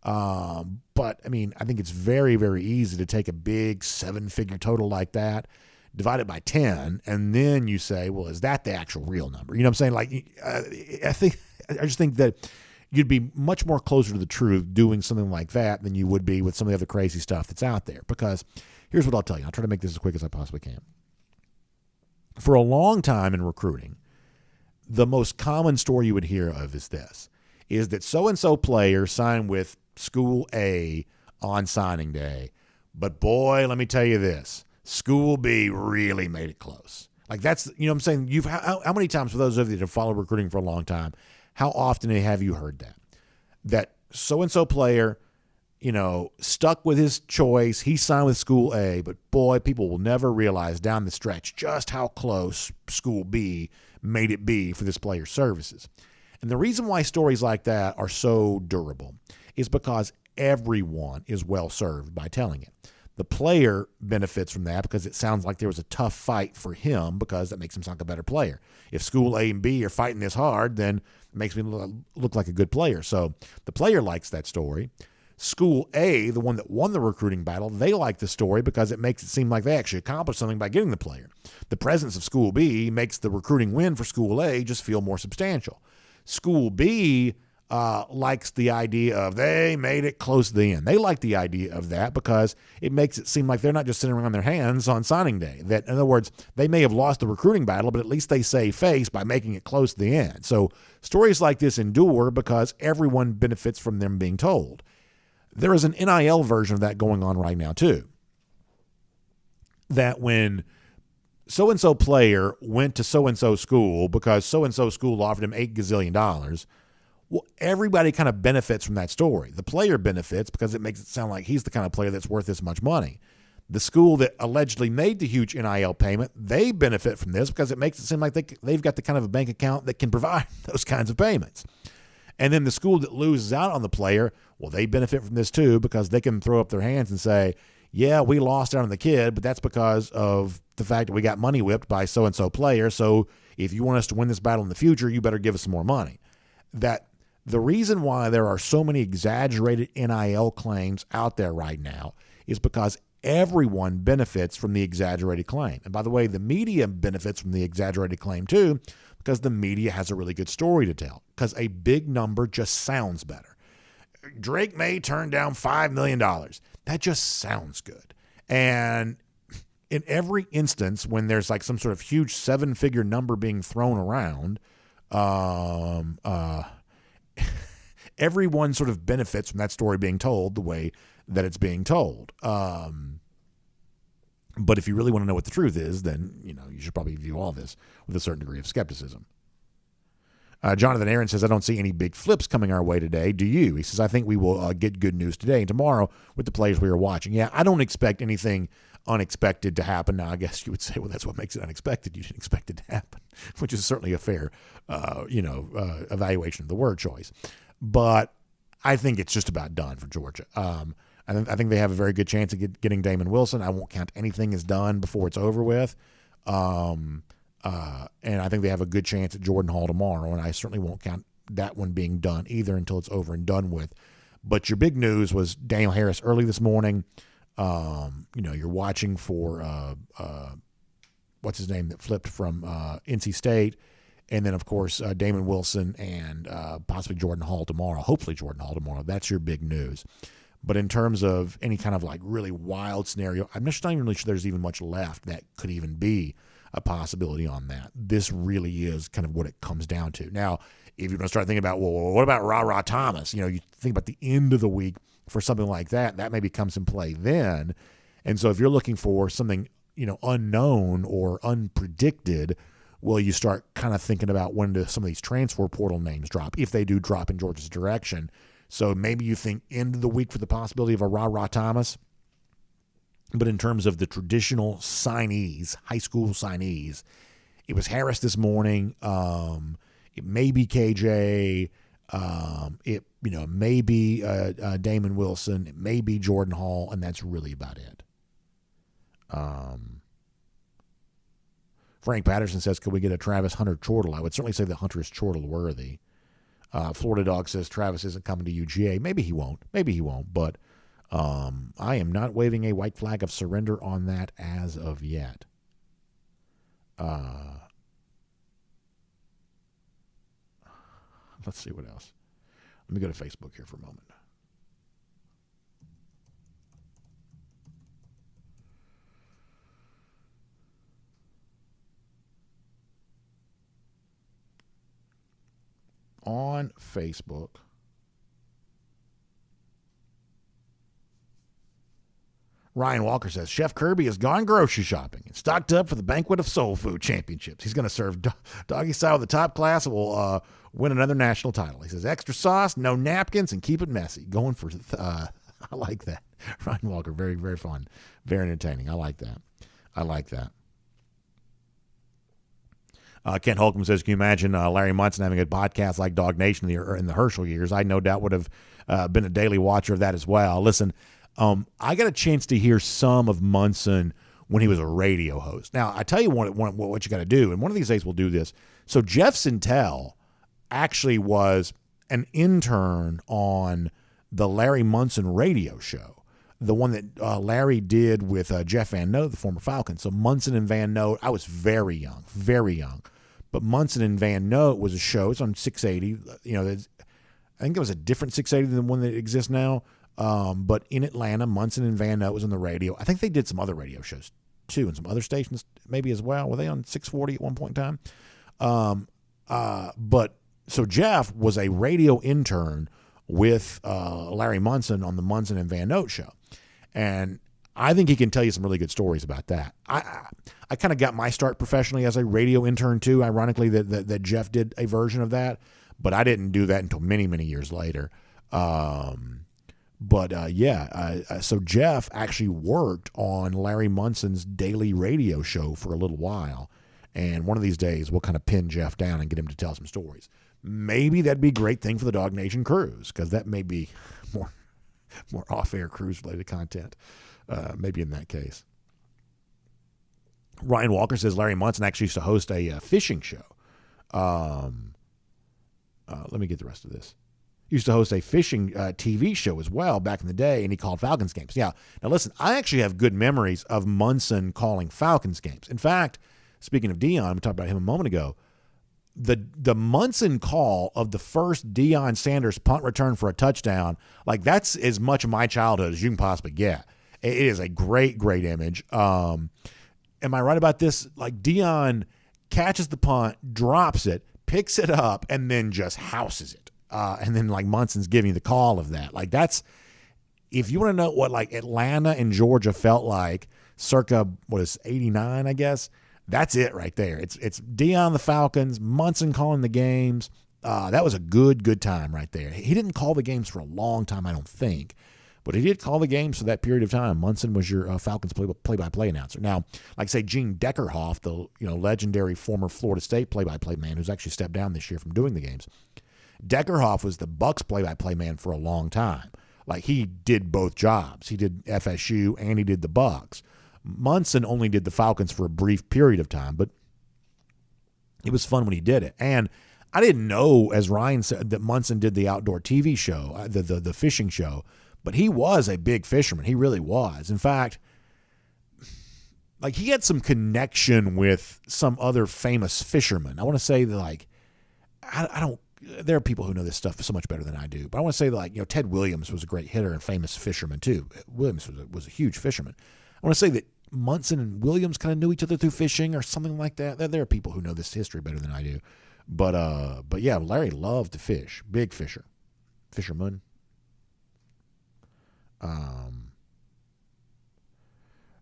But, I mean, I think it's very, very easy to take a big 7-figure total like that, divide it by 10, and then you say, well, is that the actual real number? You know what I'm saying? Like, I just think that you'd be much more closer to the truth doing something like that than you would be with some of the other crazy stuff that's out there. Because here's what I'll tell you. I'll try to make this as quick as I possibly can. For a long time in recruiting, the most common story you would hear of is this, is that so-and-so player signed with School A on signing day. But boy, let me tell you this, School B really made it close. Like that's, you know what I'm saying? How many times, for those of you that have followed recruiting for a long time, how often have you heard that? That so-and-so player, stuck with his choice. He signed with School A, but boy, people will never realize down the stretch just how close School B made it be for this player's services. And the reason why stories like that are so durable is because everyone is well served by telling it. The player benefits from that because it sounds like there was a tough fight for him, because that makes him sound like a better player. If school A and B are fighting this hard, then it makes me look like a good player. So the player likes that story. School A, the one that won the recruiting battle, they like the story because it makes it seem like they actually accomplished something by getting the player. The presence of School B makes the recruiting win for School A just feel more substantial. School B likes the idea of they made it close to the end. They like the idea of that because it makes it seem like they're not just sitting around their hands on signing day. That, in other words, they may have lost the recruiting battle, but at least they save face by making it close to the end. So stories like this endure because everyone benefits from them being told. There is an NIL version of that going on right now too. That when so-and-so player went to so-and-so school because so-and-so school offered him $8 gazillion, well, everybody kind of benefits from that story. The player benefits because it makes it sound like he's the kind of player that's worth this much money. The school that allegedly made the huge NIL payment, they benefit from this because it makes it seem like they've got the kind of a bank account that can provide those kinds of payments. And then the school that loses out on the player, well, they benefit from this too because they can throw up their hands and say, yeah, we lost out on the kid, but that's because of the fact that we got money whipped by so-and-so player. So if you want us to win this battle in the future, you better give us some more money. That the reason why there are so many exaggerated NIL claims out there right now is because everyone benefits from the exaggerated claim. And by the way, the media benefits from the exaggerated claim too, because the media has a really good story to tell, because a big number just sounds better. Drake May turned down $5 million. That just sounds good. And in every instance, when there's like some sort of huge 7-figure number being thrown around, everyone sort of benefits from that story being told the way that it's being told. But if you really want to know what the truth is, then you should probably view all this with a certain degree of skepticism. Jonathan Aaron says, I don't see any big flips coming our way today. Do you? He says, I think we will get good news today and tomorrow with the players we are watching. Yeah, I don't expect anything unexpected to happen. Now, I guess you would say, well, that's what makes it unexpected. You didn't expect it to happen, which is certainly a fair, evaluation of the word choice. But I think it's just about done for Georgia. I think they have a very good chance of getting Damon Wilson. I won't count anything as done before it's over with. And I think they have a good chance at Jordan Hall tomorrow, and I certainly won't count that one being done either until it's over and done with. But your big news was Daniel Harris early this morning. You're watching for what's his name that flipped from NC State, and then of course Damon Wilson and possibly Jordan Hall tomorrow. Hopefully Jordan Hall tomorrow. That's your big news. But in terms of any kind of like really wild scenario, I'm just not even really sure there's even much left that could even be a possibility on that. This really is kind of what it comes down to. Now, if you're going to start thinking about, well, what about Ra Thomas? You think about the end of the week for something like that, that maybe comes in play then. And so if you're looking for something, unknown or unpredicted, well, you start kind of thinking about when do some of these transfer portal names drop, if they do drop in Georgia's direction. So maybe you think end of the week for the possibility of a Ra Thomas. But in terms of the traditional signees, high school signees, it was Harris this morning. It may be KJ. It may be Damon Wilson. It may be Jordan Hall, and that's really about it. Frank Patterson says, could we get a Travis Hunter chortle? I would certainly say that Hunter is chortle worthy. Florida Dog says Travis isn't coming to UGA. Maybe he won't. But I am not waving a white flag of surrender on that as of yet. Let's see what else. Let me go to Facebook here for a moment. On Facebook, Ryan Walker says, Chef Kirby has gone grocery shopping and stocked up for the Banquet of Soul Food Championships. He's going to serve doggy style with the top class and will win another national title. He says, extra sauce, no napkins, and keep it messy. Going for, I like that. Ryan Walker, very, very fun. Very entertaining. I like that. Kent Holcomb says, can you imagine Larry Munson having a podcast like DawgNation in the Herschel years? I no doubt would have been a daily watcher of that as well. Listen, I got a chance to hear some of Munson when he was a radio host. Now, I tell you what you got to do, and one of these days we'll do this. So Jeff Sintel actually was an intern on the Larry Munson radio show, the one that Larry did with Jeff Van Note, the former Falcon. So Munson and Van Note, I was very young. But Munson and Van Note was a show. It's on 680. I think it was a different 680 than the one that exists now. But in Atlanta, Munson and Van Note was on the radio. I think they did some other radio shows too, and some other stations maybe as well. Were they on 640 at one point in time? But so Jeff was a radio intern with Larry Munson on the Munson and Van Note show, and I think he can tell you some really good stories about that. I kind of got my start professionally as a radio intern too. Ironically, that Jeff did a version of that, but I didn't do that until many years later. So Jeff actually worked on Larry Munson's daily radio show for a little while, and one of these days we'll kind of pin Jeff down and get him to tell some stories. Maybe that'd be a great thing for the Dog Nation cruise, because that may be more off-air cruise-related content. Maybe in that case. Ryan Walker says Larry Munson actually used to host a fishing show. Let me get the rest of this. He used to host a fishing TV show as well back in the day, and he called Falcons games. Yeah. Now, listen, I actually have good memories of Munson calling Falcons games. In fact, speaking of Deion, we talked about him a moment ago, the Munson call of the first Deion Sanders punt return for a touchdown, like that's as much of my childhood as you can possibly get. It is a great image. Am I right about this? Like Deion catches the punt, drops it, picks it up, and then just houses it. And then like Munson's giving you the call of that. Like that's, if you want to know what like Atlanta and Georgia felt like circa, 89, I guess, that's it right there. It's Deion the Falcons, Munson calling the games. That was a good time right there. He didn't call the games for a long time, I don't think. But he did call the games for that period of time. Munson was your Falcons play-by-play announcer. Now, like say Gene Deckerhoff, the legendary former Florida State play-by-play man who's actually stepped down this year from doing the games. Deckerhoff was the Bucs play-by-play man for a long time. Like he did both jobs. He did FSU and he did the Bucs. Munson only did the Falcons for a brief period of time, but it was fun when he did it. And I didn't know, as Ryan said, that Munson did the outdoor TV show, the fishing show. But he was a big fisherman. He really was. In fact, like he had some connection with some other famous fishermen. I want to say that like, I don't, there are people who know this stuff so much better than I do. But I want to say that like, Ted Williams was a great hitter and famous fisherman too. Williams was a huge fisherman. I want to say that Munson and Williams kind of knew each other through fishing or something like that. There are people who know this history better than I do. But yeah, Larry loved to fish. Big fisherman.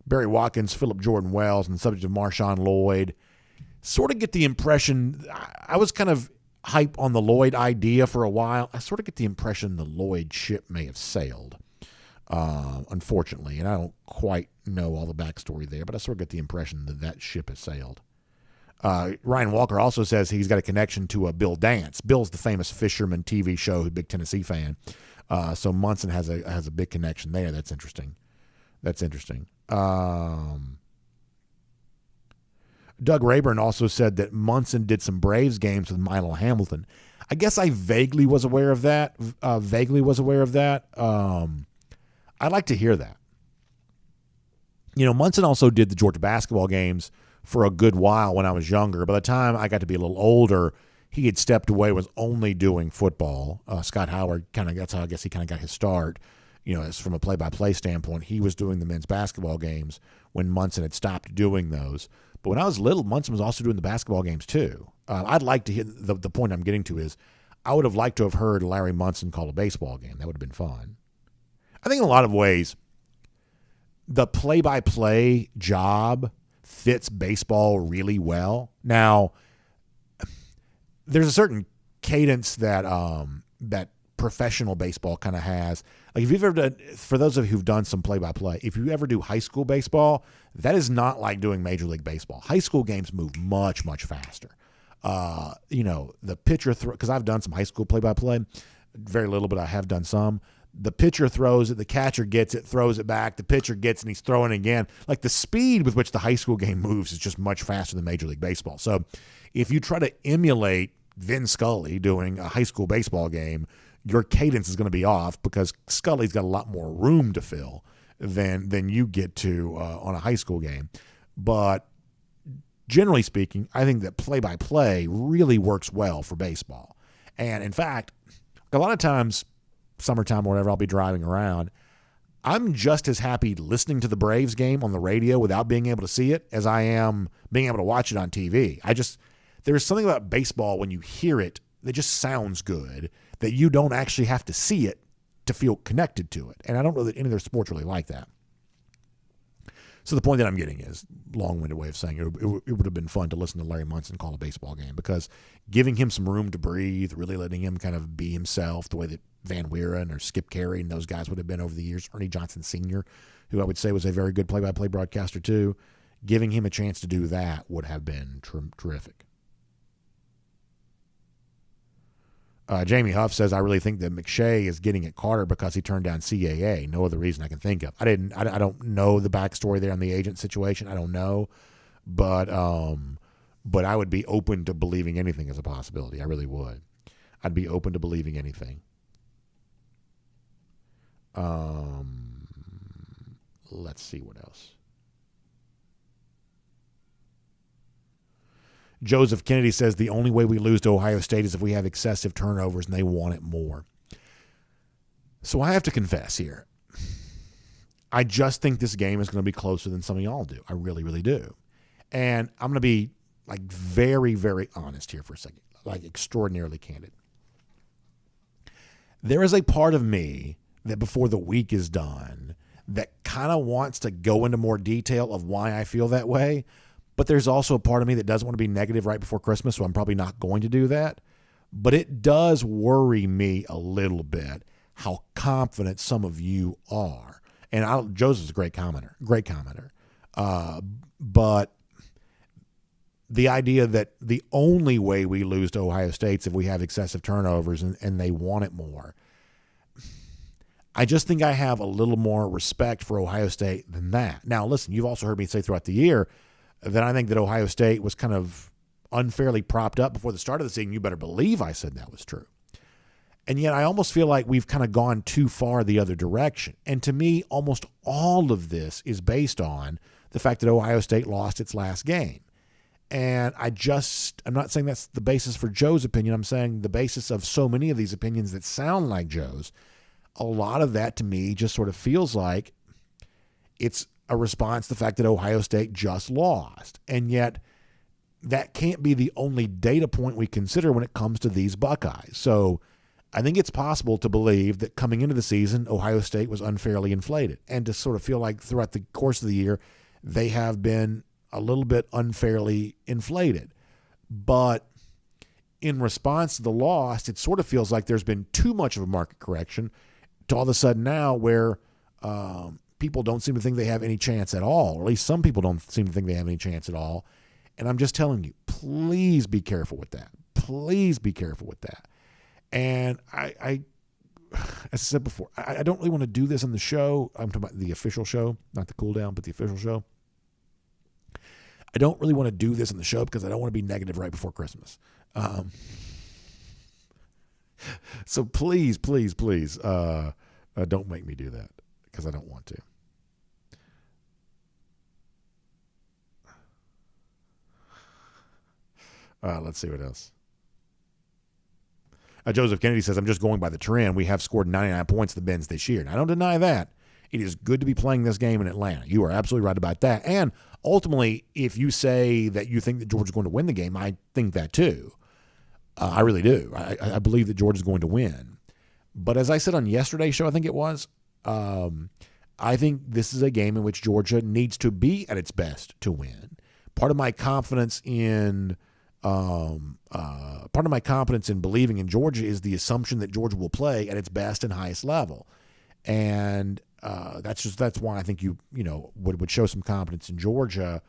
Barry Watkins, Philip Jordan Wells, and the subject of Marshawn Lloyd. Sort of get the impression, I was kind of hype on the Lloyd idea for a while. I sort of get the impression the Lloyd ship may have sailed, unfortunately. And I don't quite know all the backstory there, but I sort of get the impression that ship has sailed. Ryan Walker also says he's got a connection to Bill Dance. Bill's the famous fisherman TV show, big Tennessee fan. So Munson has a big connection there. That's interesting. Doug Rayburn also said that Munson did some Braves games with Milo Hamilton. I guess I vaguely was aware of that. I'd like to hear that. Munson also did the Georgia basketball games for a good while when I was younger. By the time I got to be a little older, he had stepped away, was only doing football. Scott Howard that's how I guess he kind of got his start. As from a play-by-play standpoint, he was doing the men's basketball games when Munson had stopped doing those. But when I was little, Munson was also doing the basketball games too. I'd like to hear, the point I'm getting to is I would have liked to have heard Larry Munson call a baseball game. That would have been fun. I think in a lot of ways, the play-by-play job fits baseball really well. Now, there's a certain cadence that that professional baseball kind of has. Like if you've ever done, for those of you who've done some play-by-play, if you ever do high school baseball, that is not like doing Major League Baseball. High school games move much faster. The pitcher because I've done some high school play-by-play, very little, but I have done some. the pitcher throws it, the catcher gets it, throws it back, the pitcher gets it, and he's throwing it again. Like the speed with which the high school game moves is just much faster than Major League Baseball. So if you try to emulate Vin Scully doing a high school baseball game, your cadence is going to be off because Scully's got a lot more room to fill than you get to on a high school game. But generally speaking, I think that play-by-play really works well for baseball. And in fact, a lot of times, summertime or whatever, I'll be driving around. I'm just as happy listening to the Braves game on the radio without being able to see it as I am being able to watch it on TV. There's something about baseball when you hear it that just sounds good, that you don't actually have to see it to feel connected to it. And I don't know that any other sports really like that. So the point that I'm getting is, long-winded way of saying it would have been fun to listen to Larry Munson call a baseball game, because giving him some room to breathe, really letting him kind of be himself the way that Van Wieren or Skip Carey and those guys would have been over the years, Ernie Johnson Sr., who I would say was a very good play-by-play broadcaster too, giving him a chance to do that would have been terrific. Jamie Huff says, I really think that McShay is getting at Carter because he turned down CAA. No other reason I can think of. I don't know the backstory there on the agent situation. I don't know, but I would be open to believing anything as a possibility. I really would. I'd be open to believing anything. Let's see what else. Joseph Kennedy says the only way we lose to Ohio State is if we have excessive turnovers and they want it more. So I have to confess here. I just think this game is going to be closer than some of y'all do. I really, really do. And I'm going to be like very, very honest here for a second, like extraordinarily candid. There is a part of me that before the week is done that kind of wants to go into more detail of why I feel that way. But there's also a part of me that doesn't want to be negative right before Christmas, so I'm probably not going to do that. But it does worry me a little bit how confident some of you are. And Joseph's a great commenter. But the idea that the only way we lose to Ohio State is if we have excessive turnovers and they want it more. I just think I have a little more respect for Ohio State than that. Now, listen, you've also heard me say throughout the year that I think that Ohio State was kind of unfairly propped up before the start of the season. You better believe I said that was true. And yet I almost feel like we've kind of gone too far the other direction. And to me, almost all of this is based on the fact that Ohio State lost its last game. And I'm not saying that's the basis for Joe's opinion. I'm saying the basis of so many of these opinions that sound like Joe's. A lot of that to me just sort of feels like it's a response to the fact that Ohio State just lost. And yet that can't be the only data point we consider when it comes to these Buckeyes. So I think it's possible to believe that coming into the season, Ohio State was unfairly inflated, and to sort of feel like throughout the course of the year, they have been a little bit unfairly inflated. But in response to the loss, it sort of feels like there's been too much of a market correction to all of a sudden now where people don't seem to think they have any chance at all, or at least some people don't seem to think they have any chance at all. And I'm just telling you, please be careful with that. Please be careful with that. And I as I said before, I don't really want to do this on the show. I'm talking about the official show, not the cool down, but the official show. I don't really want to do this on the show because I don't want to be negative right before Christmas. So please, don't make me do that because I don't want to. Let's see what else. Joseph Kennedy says, I'm just going by the trend. We have scored 99 points at the Benz this year. And I don't deny that. It is good to be playing this game in Atlanta. You are absolutely right about that. And ultimately, if you say that you think that Georgia's going to win the game, I think that too. I really do. I believe that Georgia's going to win. But as I said on yesterday's show, I think it was, I think this is a game in which Georgia needs to be at its best to win. Part of my confidence in believing in Georgia is the assumption that Georgia will play at its best and highest level. And that's why I think you would show some confidence in Georgia.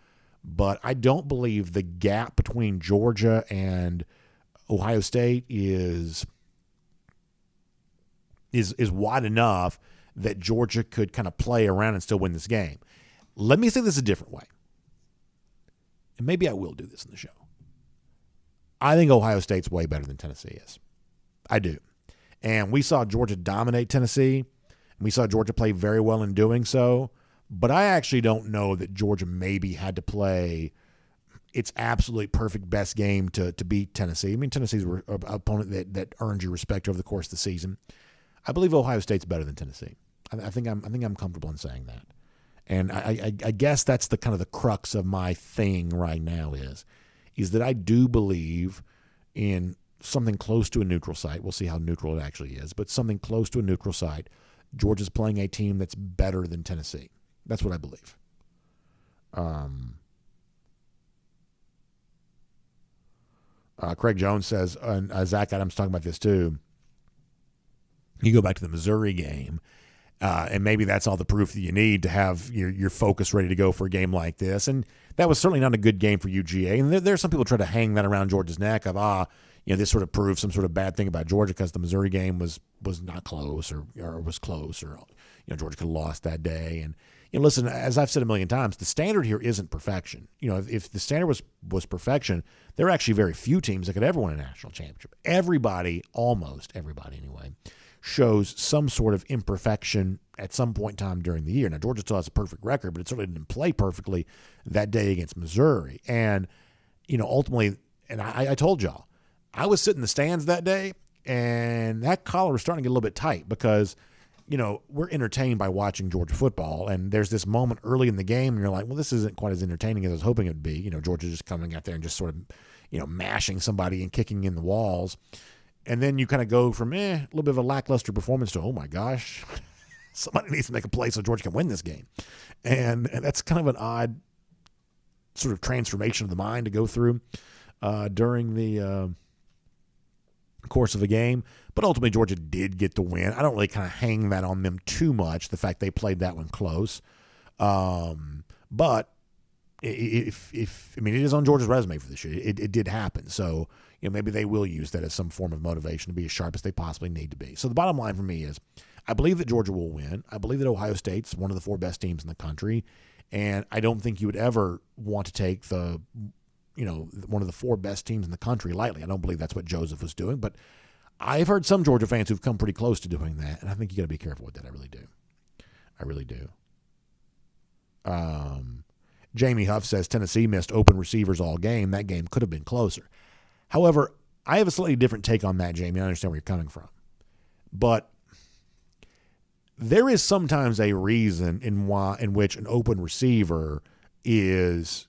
But I don't believe the gap between Georgia and Ohio State is is wide enough that Georgia could kind of play around and still win this game. Let me say this a different way. And maybe I will do this in the show. I think Ohio State's way better than Tennessee is. I do. And we saw Georgia dominate Tennessee. And we saw Georgia play very well in doing so. But I actually don't know that Georgia maybe had to play its absolutely perfect best game to beat Tennessee. I mean, Tennessee's an opponent that earned your respect over the course of the season. I believe Ohio State's better than Tennessee. I think I'm comfortable in saying that. And I guess that's the kind of the crux of my thing right now is that I do believe in something close to a neutral site. We'll see how neutral it actually is, but something close to a neutral site. Georgia's playing a team that's better than Tennessee. That's what I believe. Craig Jones says, and Zach Adams talking about this too, you go back to the Missouri game, and maybe that's all the proof that you need to have your focus ready to go for a game like this. And that was certainly not a good game for UGA. And there are some people try to hang that around Georgia's neck of, this sort of proves some sort of bad thing about Georgia because the Missouri game was not close or was close, or Georgia could have lost that day. And listen, as I've said a million times, the standard here isn't perfection. If the standard was perfection, there are actually very few teams that could ever win a national championship. Everybody, almost everybody anyway, shows some sort of imperfection at some point in time during the year. Now, Georgia still has a perfect record, but it certainly didn't play perfectly that day against Missouri. And, ultimately, and I told y'all, I was sitting in the stands that day, and that collar was starting to get a little bit tight because, we're entertained by watching Georgia football, and there's this moment early in the game, and you're like, well, this isn't quite as entertaining as I was hoping it would be. Georgia just coming out there and just sort of, mashing somebody and kicking in the walls. And then you kind of go from a little bit of a lackluster performance to, oh my gosh, somebody needs to make a play so Georgia can win this game. And that's kind of an odd sort of transformation of the mind to go through during the course of a game. But ultimately, Georgia did get the win. I don't really kind of hang that on them too much, the fact they played that one close. But it is on Georgia's resume for this year. It did happen. So, maybe they will use that as some form of motivation to be as sharp as they possibly need to be. So the bottom line for me is I believe that Georgia will win. I believe that Ohio State's one of the 4 best teams in the country. And I don't think you would ever want to take one of the 4 best teams in the country lightly. I don't believe that's what Joseph was doing. But I've heard some Georgia fans who've come pretty close to doing that. And I think you got to be careful with that. I really do. I really do. Jamie Huff says Tennessee missed open receivers all game. That game could have been closer. However, I have a slightly different take on that, Jamie. I understand where you're coming from. But there is sometimes a reason in which an open receiver is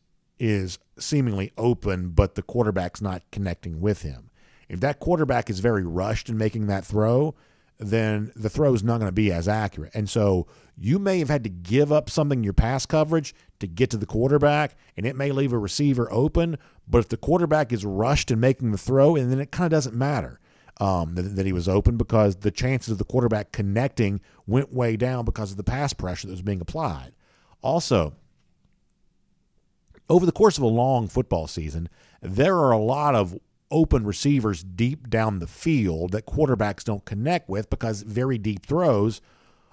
seemingly open, but the quarterback's not connecting with him. If that quarterback is very rushed in making that throw, then the throw is not going to be as accurate. And so you may have had to give up something in your pass coverage to get to the quarterback, and it may leave a receiver open. But if the quarterback is rushed in making the throw, and then it kind of doesn't matter that he was open, because the chances of the quarterback connecting went way down because of the pass pressure that was being applied. Also, over the course of a long football season, there are a lot of open receivers deep down the field that quarterbacks don't connect with because very deep throws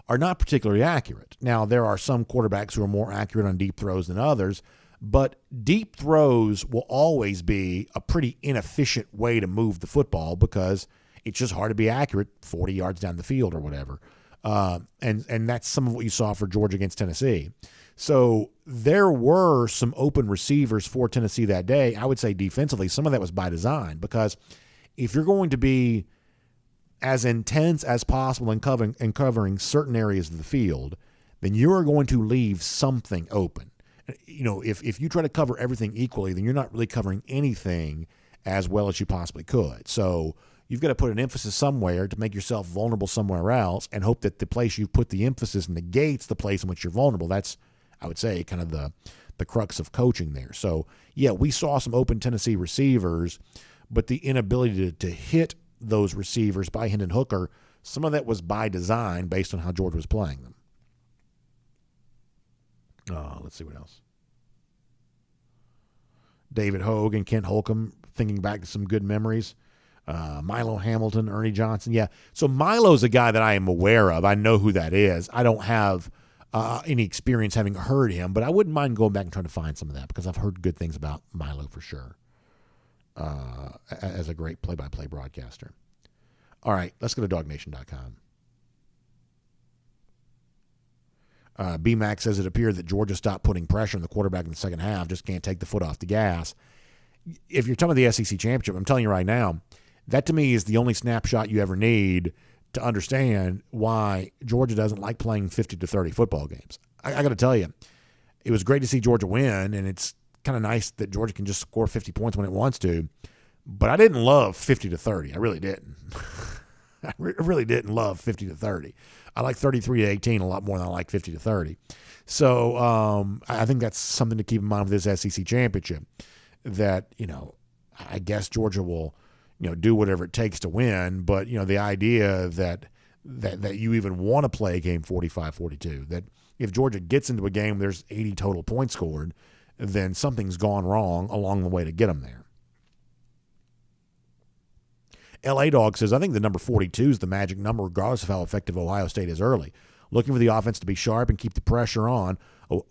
are not particularly accurate. Now, there are some quarterbacks who are more accurate on deep throws than others, but deep throws will always be a pretty inefficient way to move the football because it's just hard to be accurate 40 yards down the field or whatever. And that's some of what you saw for Georgia against Tennessee. So there were some open receivers for Tennessee that day. I would say defensively, some of that was by design, because if you're going to be as intense as possible in covering certain areas of the field, then you are going to leave something open. If you try to cover everything equally, then you're not really covering anything as well as you possibly could. So you've got to put an emphasis somewhere to make yourself vulnerable somewhere else and hope that the place you put the emphasis negates the place in which you're vulnerable. That's, I would say, kind of the crux of coaching there. So, yeah, we saw some open Tennessee receivers, but the inability to hit those receivers by Hendon Hooker, some of that was by design based on how Georgia was playing them. Let's see what else. David Hogue and Kent Holcomb thinking back to some good memories. Milo Hamilton, Ernie Johnson. Yeah. So Milo's a guy that I am aware of. I know who that is. I don't have any experience having heard him, but I wouldn't mind going back and trying to find some of that because I've heard good things about Milo for sure as a great play-by-play broadcaster. All right, let's go to DawgNation.com. BMAC says it appeared that Georgia stopped putting pressure on the quarterback in the second half, just can't take the foot off the gas. If you're talking about the SEC championship, I'm telling you right now, that to me is the only snapshot you ever need to understand why Georgia doesn't like playing 50-30 football games. I got to tell you, it was great to see Georgia win, and it's kind of nice that Georgia can just score 50 points when it wants to. But I didn't love 50-30. I really didn't. I really didn't love 50-30. I like 33-18 a lot more than I like 50-30. So I think that's something to keep in mind with this SEC championship. That I guess Georgia will do whatever it takes to win. But the idea that you even want to play a game 45-42, that if Georgia gets into a game there's 80 total points scored, then something's gone wrong along the way to get them there. LA Dog says, I think the number 42 is the magic number regardless of how effective Ohio State is early. Looking for the offense to be sharp and keep the pressure on.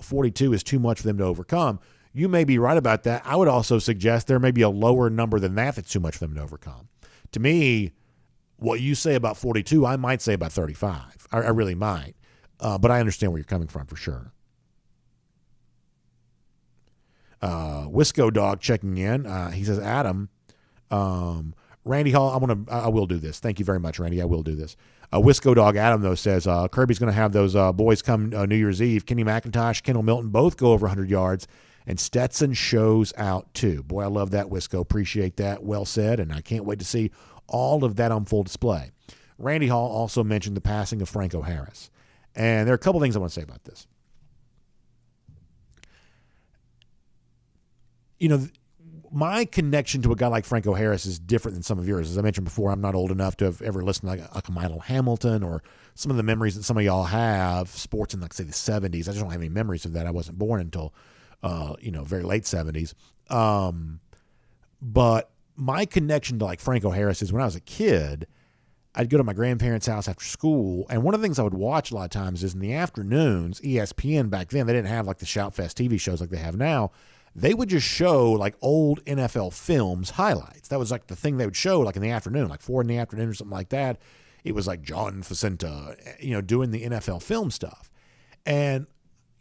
42 is too much for them to overcome. You may be right about that. I would also suggest there may be a lower number than that that's too much for them to overcome. To me, what you say about 42, I might say about 35. I really might. But I understand where you're coming from for sure. Wisco Dog checking in. He says, Adam, Randy Hall, I will do this. Thank you very much, Randy. I will do this. Wisco Dog Adam, though, says Kirby's going to have those boys come New Year's Eve. Kenny McIntosh, Kendall Milton both go over 100 yards, and Stetson shows out too. Boy, I love that, Wisco. Appreciate that. Well said, and I can't wait to see all of that on full display. Randy Hall also mentioned the passing of Franco Harris. And there are a couple things I want to say about this. My connection to a guy like Franco Harris is different than some of yours. As I mentioned before, I'm not old enough to have ever listened to like a Milo Hamilton or some of the memories that some of y'all have, sports in, like, say, the 70s. I just don't have any memories of that. I wasn't born until, very late 70s. But my connection to, like, Franco Harris is when I was a kid, I'd go to my grandparents' house after school, and one of the things I would watch a lot of times is in the afternoons, ESPN back then, they didn't have, like, the Shout Fest TV shows like they have now. They would just show like old NFL films highlights. That was like the thing they would show like in the afternoon, like 4 in the afternoon or something like that. It was like John Facenta, doing the NFL film stuff. And,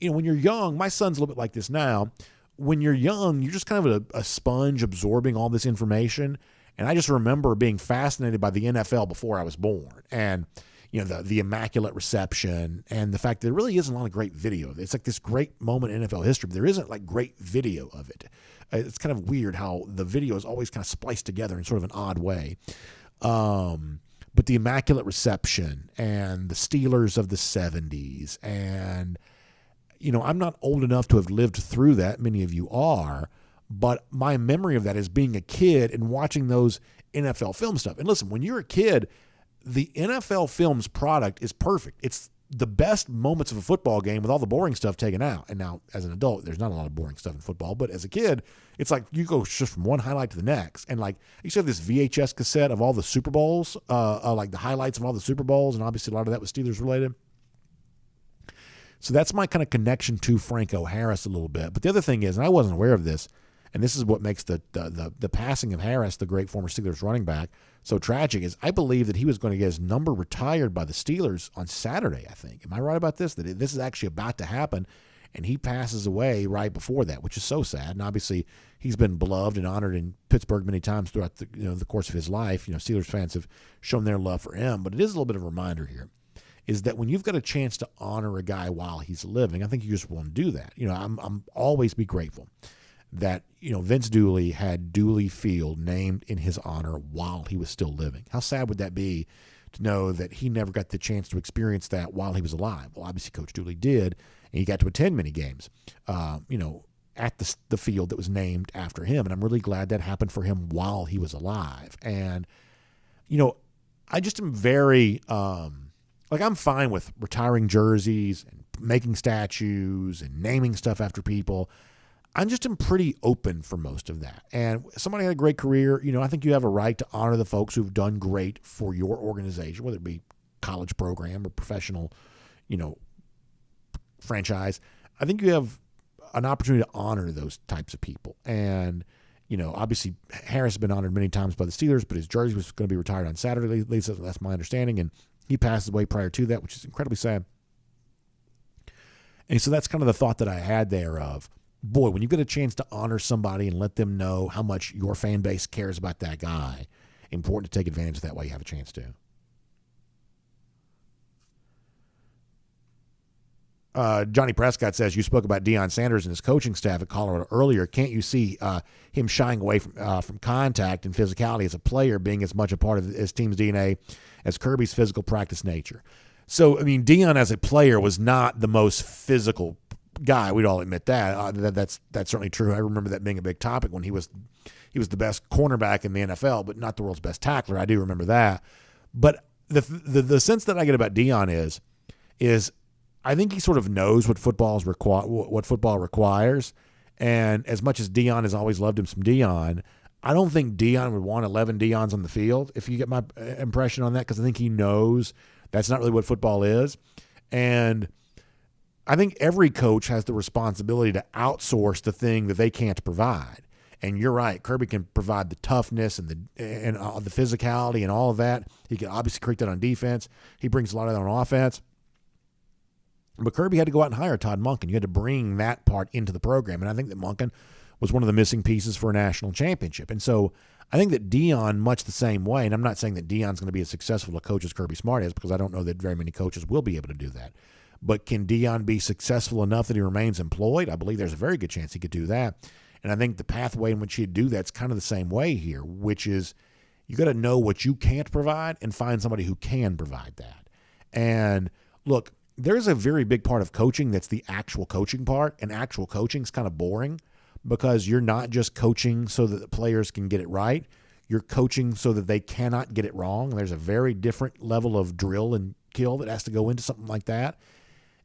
when you're young, my son's a little bit like this now. When you're young, you're just kind of a sponge absorbing all this information. And I just remember being fascinated by the NFL before I was born. And, the Immaculate Reception and the fact that there really isn't a lot of great video. It's like this great moment in NFL history, but there isn't like great video of it. It's kind of weird how the video is always kind of spliced together in sort of an odd way. But the Immaculate Reception and the Steelers of the 70s and, I'm not old enough to have lived through that. Many of you are. But my memory of that is being a kid and watching those NFL film stuff. And listen, when you're a kid, the NFL Films product is perfect. It's the best moments of a football game with all the boring stuff taken out. And now, as an adult, there's not a lot of boring stuff in football. But as a kid, it's like you go just from one highlight to the next. And like, you used to have this VHS cassette of all the Super Bowls, like the highlights of all the Super Bowls. And obviously a lot of that was Steelers related. So that's my kind of connection to Franco Harris a little bit. But the other thing is, and I wasn't aware of this, and this is what makes the passing of Harris, the great former Steelers running back, so tragic, is I believe that he was going to get his number retired by the Steelers on Saturday, I think. Am I right about this? That this is actually about to happen, and he passes away right before that, which is so sad. And obviously, he's been beloved and honored in Pittsburgh many times throughout the course of his life. Steelers fans have shown their love for him. But it is a little bit of a reminder here, is that when you've got a chance to honor a guy while he's living, I think you just want to do that. I'm always be grateful that, Vince Dooley had Dooley Field named in his honor while he was still living. How sad would that be to know that he never got the chance to experience that while he was alive? Well, obviously Coach Dooley did, and he got to attend many games, at the field that was named after him. And I'm really glad that happened for him while he was alive. And, I just am very, I'm fine with retiring jerseys and making statues and naming stuff after people. I'm just pretty open for most of that. And somebody had a great career. I think you have a right to honor the folks who've done great for your organization, whether it be college program or professional, franchise. I think you have an opportunity to honor those types of people. And, obviously Harris has been honored many times by the Steelers, but his jersey was going to be retired on Saturday. At least that's my understanding. And he passed away prior to that, which is incredibly sad. And so that's kind of the thought that I had there of, boy, when you get a chance to honor somebody and let them know how much your fan base cares about that guy, important to take advantage of that while you have a chance to. Johnny Prescott says, you spoke about Deion Sanders and his coaching staff at Colorado earlier. Can't you see him shying away from contact and physicality as a player being as much a part of his team's DNA as Kirby's physical practice nature? So, Deion as a player was not the most physical guy. We'd all admit that. That's certainly true. I remember that being a big topic when he was the best cornerback in the NFL, but not the world's best tackler. I do remember that. But the sense that I get about Deion is I think he sort of knows what football requires. And as much as Deion has always loved him some Deion, I don't think Deion would want 11 Deions on the field, if you get my impression on that, because I think he knows that's not really what football is. And I think every coach has the responsibility to outsource the thing that they can't provide. And you're right, Kirby can provide the toughness and the physicality and all of that. He can obviously create that on defense. He brings a lot of that on offense. But Kirby had to go out and hire Todd Monken. You had to bring that part into the program. And I think that Monken was one of the missing pieces for a national championship. And so I think that Deion, much the same way, and I'm not saying that Deion's going to be as successful a coach as Kirby Smart is, because I don't know that very many coaches will be able to do that. But can Deion be successful enough that he remains employed? I believe there's a very good chance he could do that. And I think the pathway in which he'd do that's kind of the same way here, which is you got to know what you can't provide and find somebody who can provide that. And look, there's a very big part of coaching that's the actual coaching part, and actual coaching is kind of boring because you're not just coaching so that the players can get it right. You're coaching so that they cannot get it wrong. There's a very different level of drill and kill that has to go into something like that.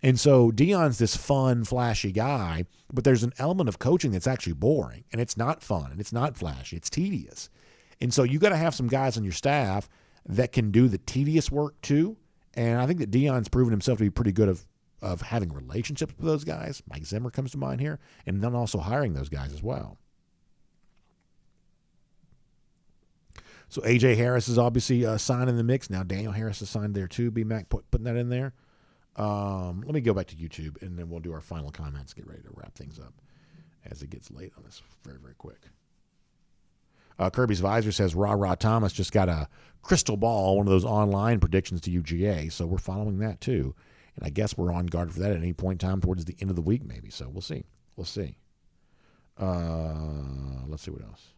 And so Deion's this fun, flashy guy, but there's an element of coaching that's actually boring, and it's not fun, and it's not flashy. It's tedious. And so you got to have some guys on your staff that can do the tedious work too. And I think that Deion's proven himself to be pretty good of having relationships with those guys. Mike Zimmer comes to mind here, and then also hiring those guys as well. So A.J. Harris is obviously signed in the mix. Now Daniel Harris is signed there too. B-Mac putting that in there. Let me go back to YouTube, and then we'll do our final comments, get ready to wrap things up as it gets late on this very, very quick. Kirby's Visor says, Rah Thomas just got a crystal ball, one of those online predictions to UGA, so we're following that too. And I guess we're on guard for that at any point in time towards the end of the week maybe, so we'll see. Let's see what else.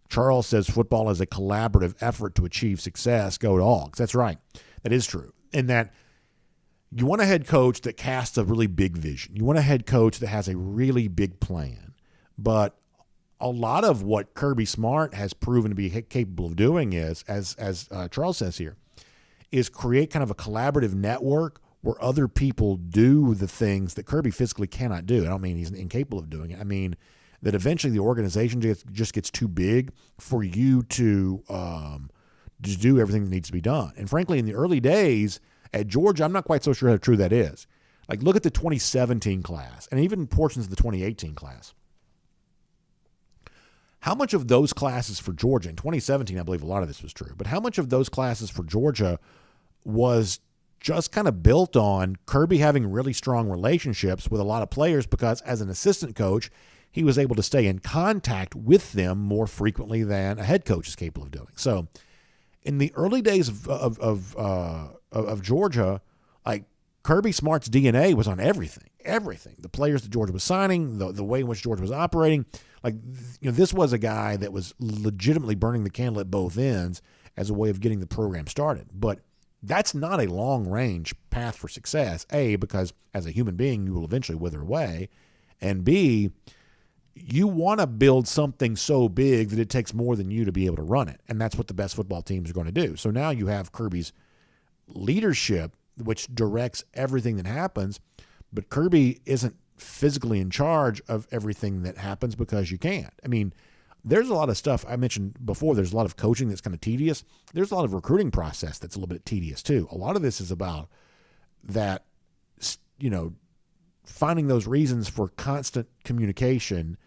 Charles says football is a collaborative effort to achieve success. Go Dogs. That's right. That is true. In that you want a head coach that casts a really big vision. You want a head coach that has a really big plan. But a lot of what Kirby Smart has proven to be capable of doing is, as Charles says here, is create kind of a collaborative network where other people do the things that Kirby physically cannot do. I don't mean he's incapable of doing it. I mean that eventually the organization just gets too big for you to do everything that needs to be done. And frankly, in the early days at Georgia, I'm not quite so sure how true that is. Like, look at the 2017 class and even portions of the 2018 class. How much of those classes for Georgia, in 2017, I believe a lot of this was true, but how much of those classes for Georgia was just kind of built on Kirby having really strong relationships with a lot of players because as an assistant coach, he was able to stay in contact with them more frequently than a head coach is capable of doing. So in the early days of Georgia, like Kirby Smart's DNA was on everything. The players that Georgia was signing, the way in which Georgia was operating. Like, this was a guy that was legitimately burning the candle at both ends as a way of getting the program started. But that's not a long-range path for success, A, because as a human being, you will eventually wither away, and B, you want to build something so big that it takes more than you to be able to run it, and that's what the best football teams are going to do. So now you have Kirby's leadership, which directs everything that happens, but Kirby isn't physically in charge of everything that happens because you can't. I mean, there's a lot of stuff I mentioned before. There's a lot of coaching that's kind of tedious. There's a lot of recruiting process that's a little bit tedious too. A lot of this is about that, finding those reasons for constant communication,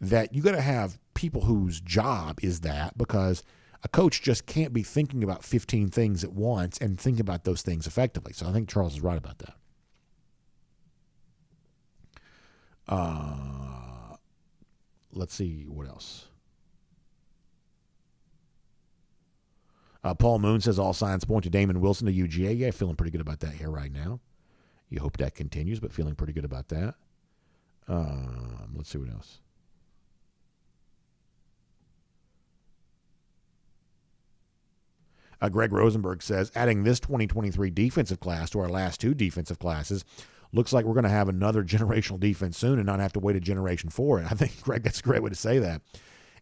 that you got to have people whose job is that, because a coach just can't be thinking about 15 things at once and think about those things effectively. So I think Charles is right about that. Let's see what else. Paul Moon says all signs point to Damon Wilson to UGA. Yeah, feeling pretty good about that here right now. You hope that continues, but feeling pretty good about that. Let's see what else. Greg Rosenberg says, adding this 2023 defensive class to our last two defensive classes, looks like we're going to have another generational defense soon and not have to wait a generation for it. I think, Greg, that's a great way to say that.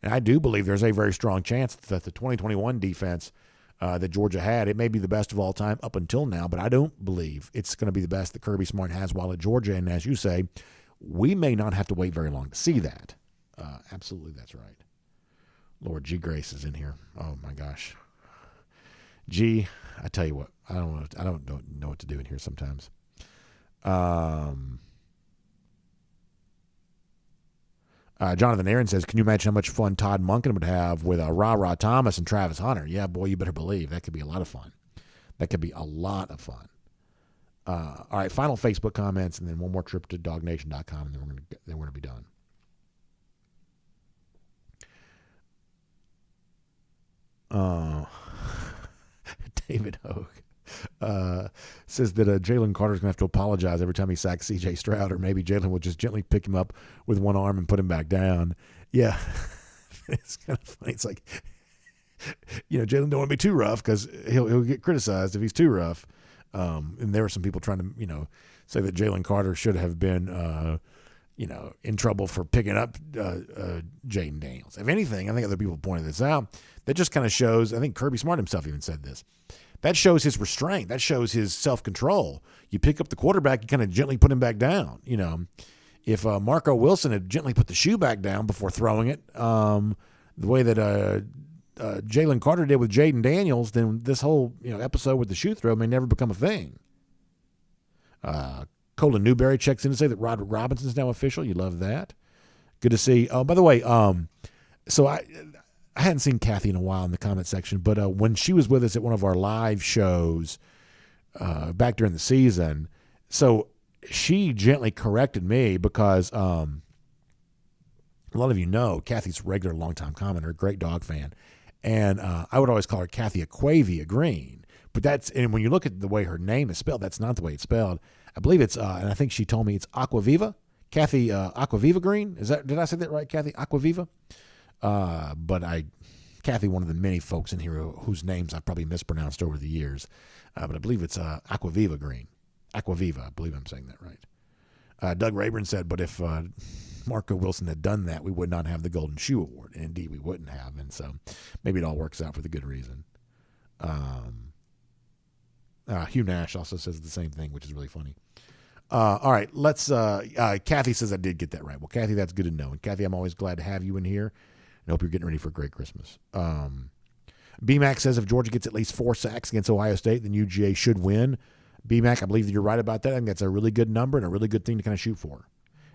And I do believe there's a very strong chance that the 2021 defense that Georgia had, it may be the best of all time up until now, but I don't believe it's going to be the best that Kirby Smart has while at Georgia. And as you say, we may not have to wait very long to see that. Absolutely, that's right. Lord, G. Grace is in here. Oh, my gosh. G, I tell you what, I don't know what to do in here sometimes. Jonathan Aaron says, can you imagine how much fun Todd Monken would have with Ra Thomas and Travis Hunter? Yeah, boy, you better believe that could be a lot of fun. All right, final Facebook comments, and then one more trip to DawgNation.com, and then we're gonna be done. David Hogue says that Jalen Carter's going to have to apologize every time he sacks C.J. Stroud, or maybe Jalen will just gently pick him up with one arm and put him back down. Yeah, it's kind of funny. It's like, Jalen don't want to be too rough because he'll get criticized if he's too rough. And there were some people trying to, say that Jalen Carter should have been, in trouble for picking up Jaden Daniels. If anything, I think other people pointed this out. That just kind of shows, I think Kirby Smart himself even said this, that shows his restraint. That shows his self-control. You pick up the quarterback, you kind of gently put him back down. If Marco Wilson had gently put the shoe back down before throwing it, the way that Jalen Carter did with Jaden Daniels, then this whole episode with the shoe throw may never become a thing. Colin Newberry checks in to say that Roderick Robinson is now official. You love that. Good to see. By the way, so I hadn't seen Kathy in a while in the comment section, but when she was with us at one of our live shows back during the season, so she gently corrected me because a lot of you know Kathy's a regular longtime commenter, great dog fan, and I would always call her Kathy Aquavia Green. But and when you look at the way her name is spelled, that's not the way it's spelled. I believe it's, and I think she told me it's Aquaviva. Kathy Aquaviva Green. Did I say that right, Kathy Aquaviva? Kathy, one of the many folks in here whose names I've probably mispronounced over the years. But I believe it's Aquaviva Green. Aquaviva, I believe I'm saying that right. Doug Rayburn said, but if Marco Wilson had done that, we would not have the Golden Shoe Award. And indeed, we wouldn't have. And so maybe it all works out for the good reason. Hugh Nash also says the same thing, which is really funny. All right, let's. Kathy says I did get that right. Well, Kathy, that's good to know. And Kathy, I'm always glad to have you in here, and hope you're getting ready for a great Christmas. BMAC says if Georgia gets at least 4 sacks against Ohio State, then UGA should win. BMAC, I believe that you're right about that. I think that's a really good number and a really good thing to kind of shoot for.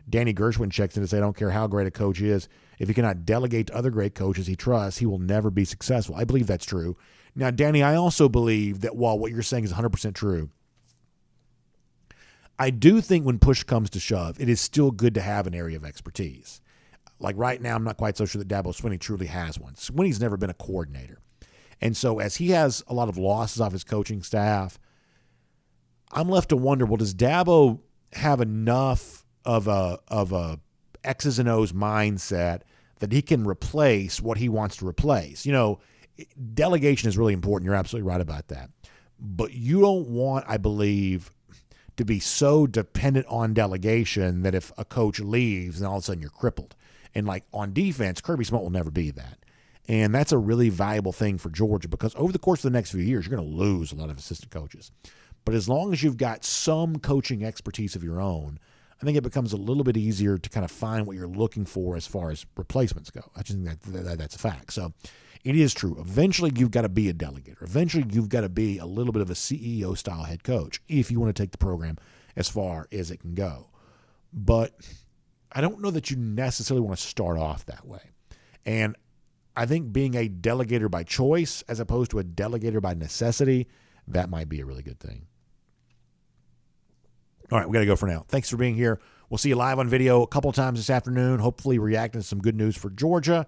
Danny Gershwin checks in to say, I don't care how great a coach is. If he cannot delegate to other great coaches he trusts, he will never be successful. I believe that's true. Now, Danny, I also believe that while what you're saying is 100% true, I do think when push comes to shove, it is still good to have an area of expertise. Like right now, I'm not quite so sure that Dabo Swinney truly has one. Swinney's never been a coordinator. And so as he has a lot of losses off his coaching staff, I'm left to wonder, well, does Dabo have enough of a X's and O's mindset that he can replace what he wants to replace? Delegation is really important. You're absolutely right about that. But you don't want, I believe, to be so dependent on delegation that if a coach leaves, then all of a sudden you're crippled. And like on defense, Kirby Smart will never be that. And that's a really valuable thing for Georgia because over the course of the next few years, you're going to lose a lot of assistant coaches. But as long as you've got some coaching expertise of your own, I think it becomes a little bit easier to kind of find what you're looking for as far as replacements go. I just think that's a fact. So it is true. Eventually, you've got to be a delegator. Eventually, you've got to be a little bit of a CEO-style head coach if you want to take the program as far as it can go. But I don't know that you necessarily want to start off that way. And I think being a delegator by choice as opposed to a delegator by necessity, that might be a really good thing. All right, we got to go for now. Thanks for being here. We'll see you live on video a couple times this afternoon, hopefully reacting to some good news for Georgia.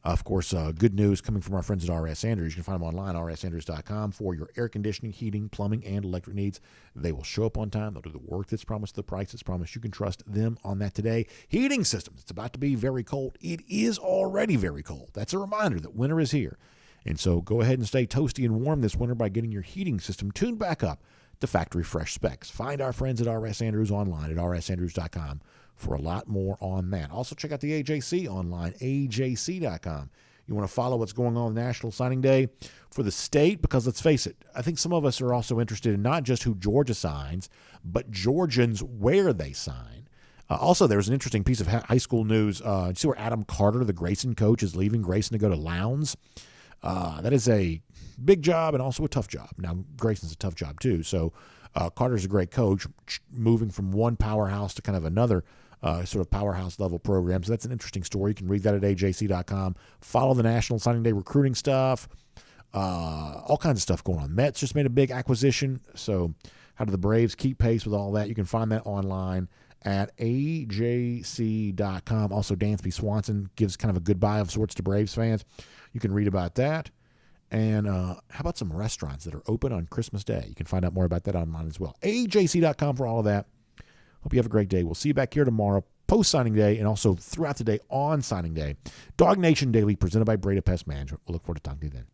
Of course, good news coming from our friends at R.S. Andrews. You can find them online, rsandrews.com, for your air conditioning, heating, plumbing, and electric needs. They will show up on time. They'll do the work that's promised, the price that's promised. You can trust them on that today. Heating systems. It's about to be very cold. It is already very cold. That's a reminder that winter is here. And so go ahead and stay toasty and warm this winter by getting your heating system tuned back up to factory fresh specs. Find our friends at R.S. Andrews online at rsandrews.com for a lot more on that. Also, check out the AJC online, ajc.com. You want to follow what's going on with National Signing Day for the state, because let's face it, I think some of us are also interested in not just who Georgia signs, but Georgians where they sign. Also, there's an interesting piece of high school news. You see where Adam Carter, the Grayson coach, is leaving Grayson to go to Lowndes? That is a big job and also a tough job. Now, Grayson's a tough job too. So Carter's a great coach, moving from one powerhouse to kind of another sort of powerhouse level program. So that's an interesting story. You can read that at ajc.com. Follow the National Signing Day recruiting stuff. All kinds of stuff going on. Mets just made a big acquisition. So how do the Braves keep pace with all that? You can find that online at ajc.com. Also, Dansby Swanson gives kind of a goodbye of sorts to Braves fans. You can read about that. And how about some restaurants that are open on Christmas Day? You can find out more about that online as well. ajc.com for all of that. Hope you have a great day. We'll see you back here tomorrow, post-signing day, and also throughout the day on signing day. DawgNation Daily, presented by Breda Pest Management. We'll look forward to talking to you then.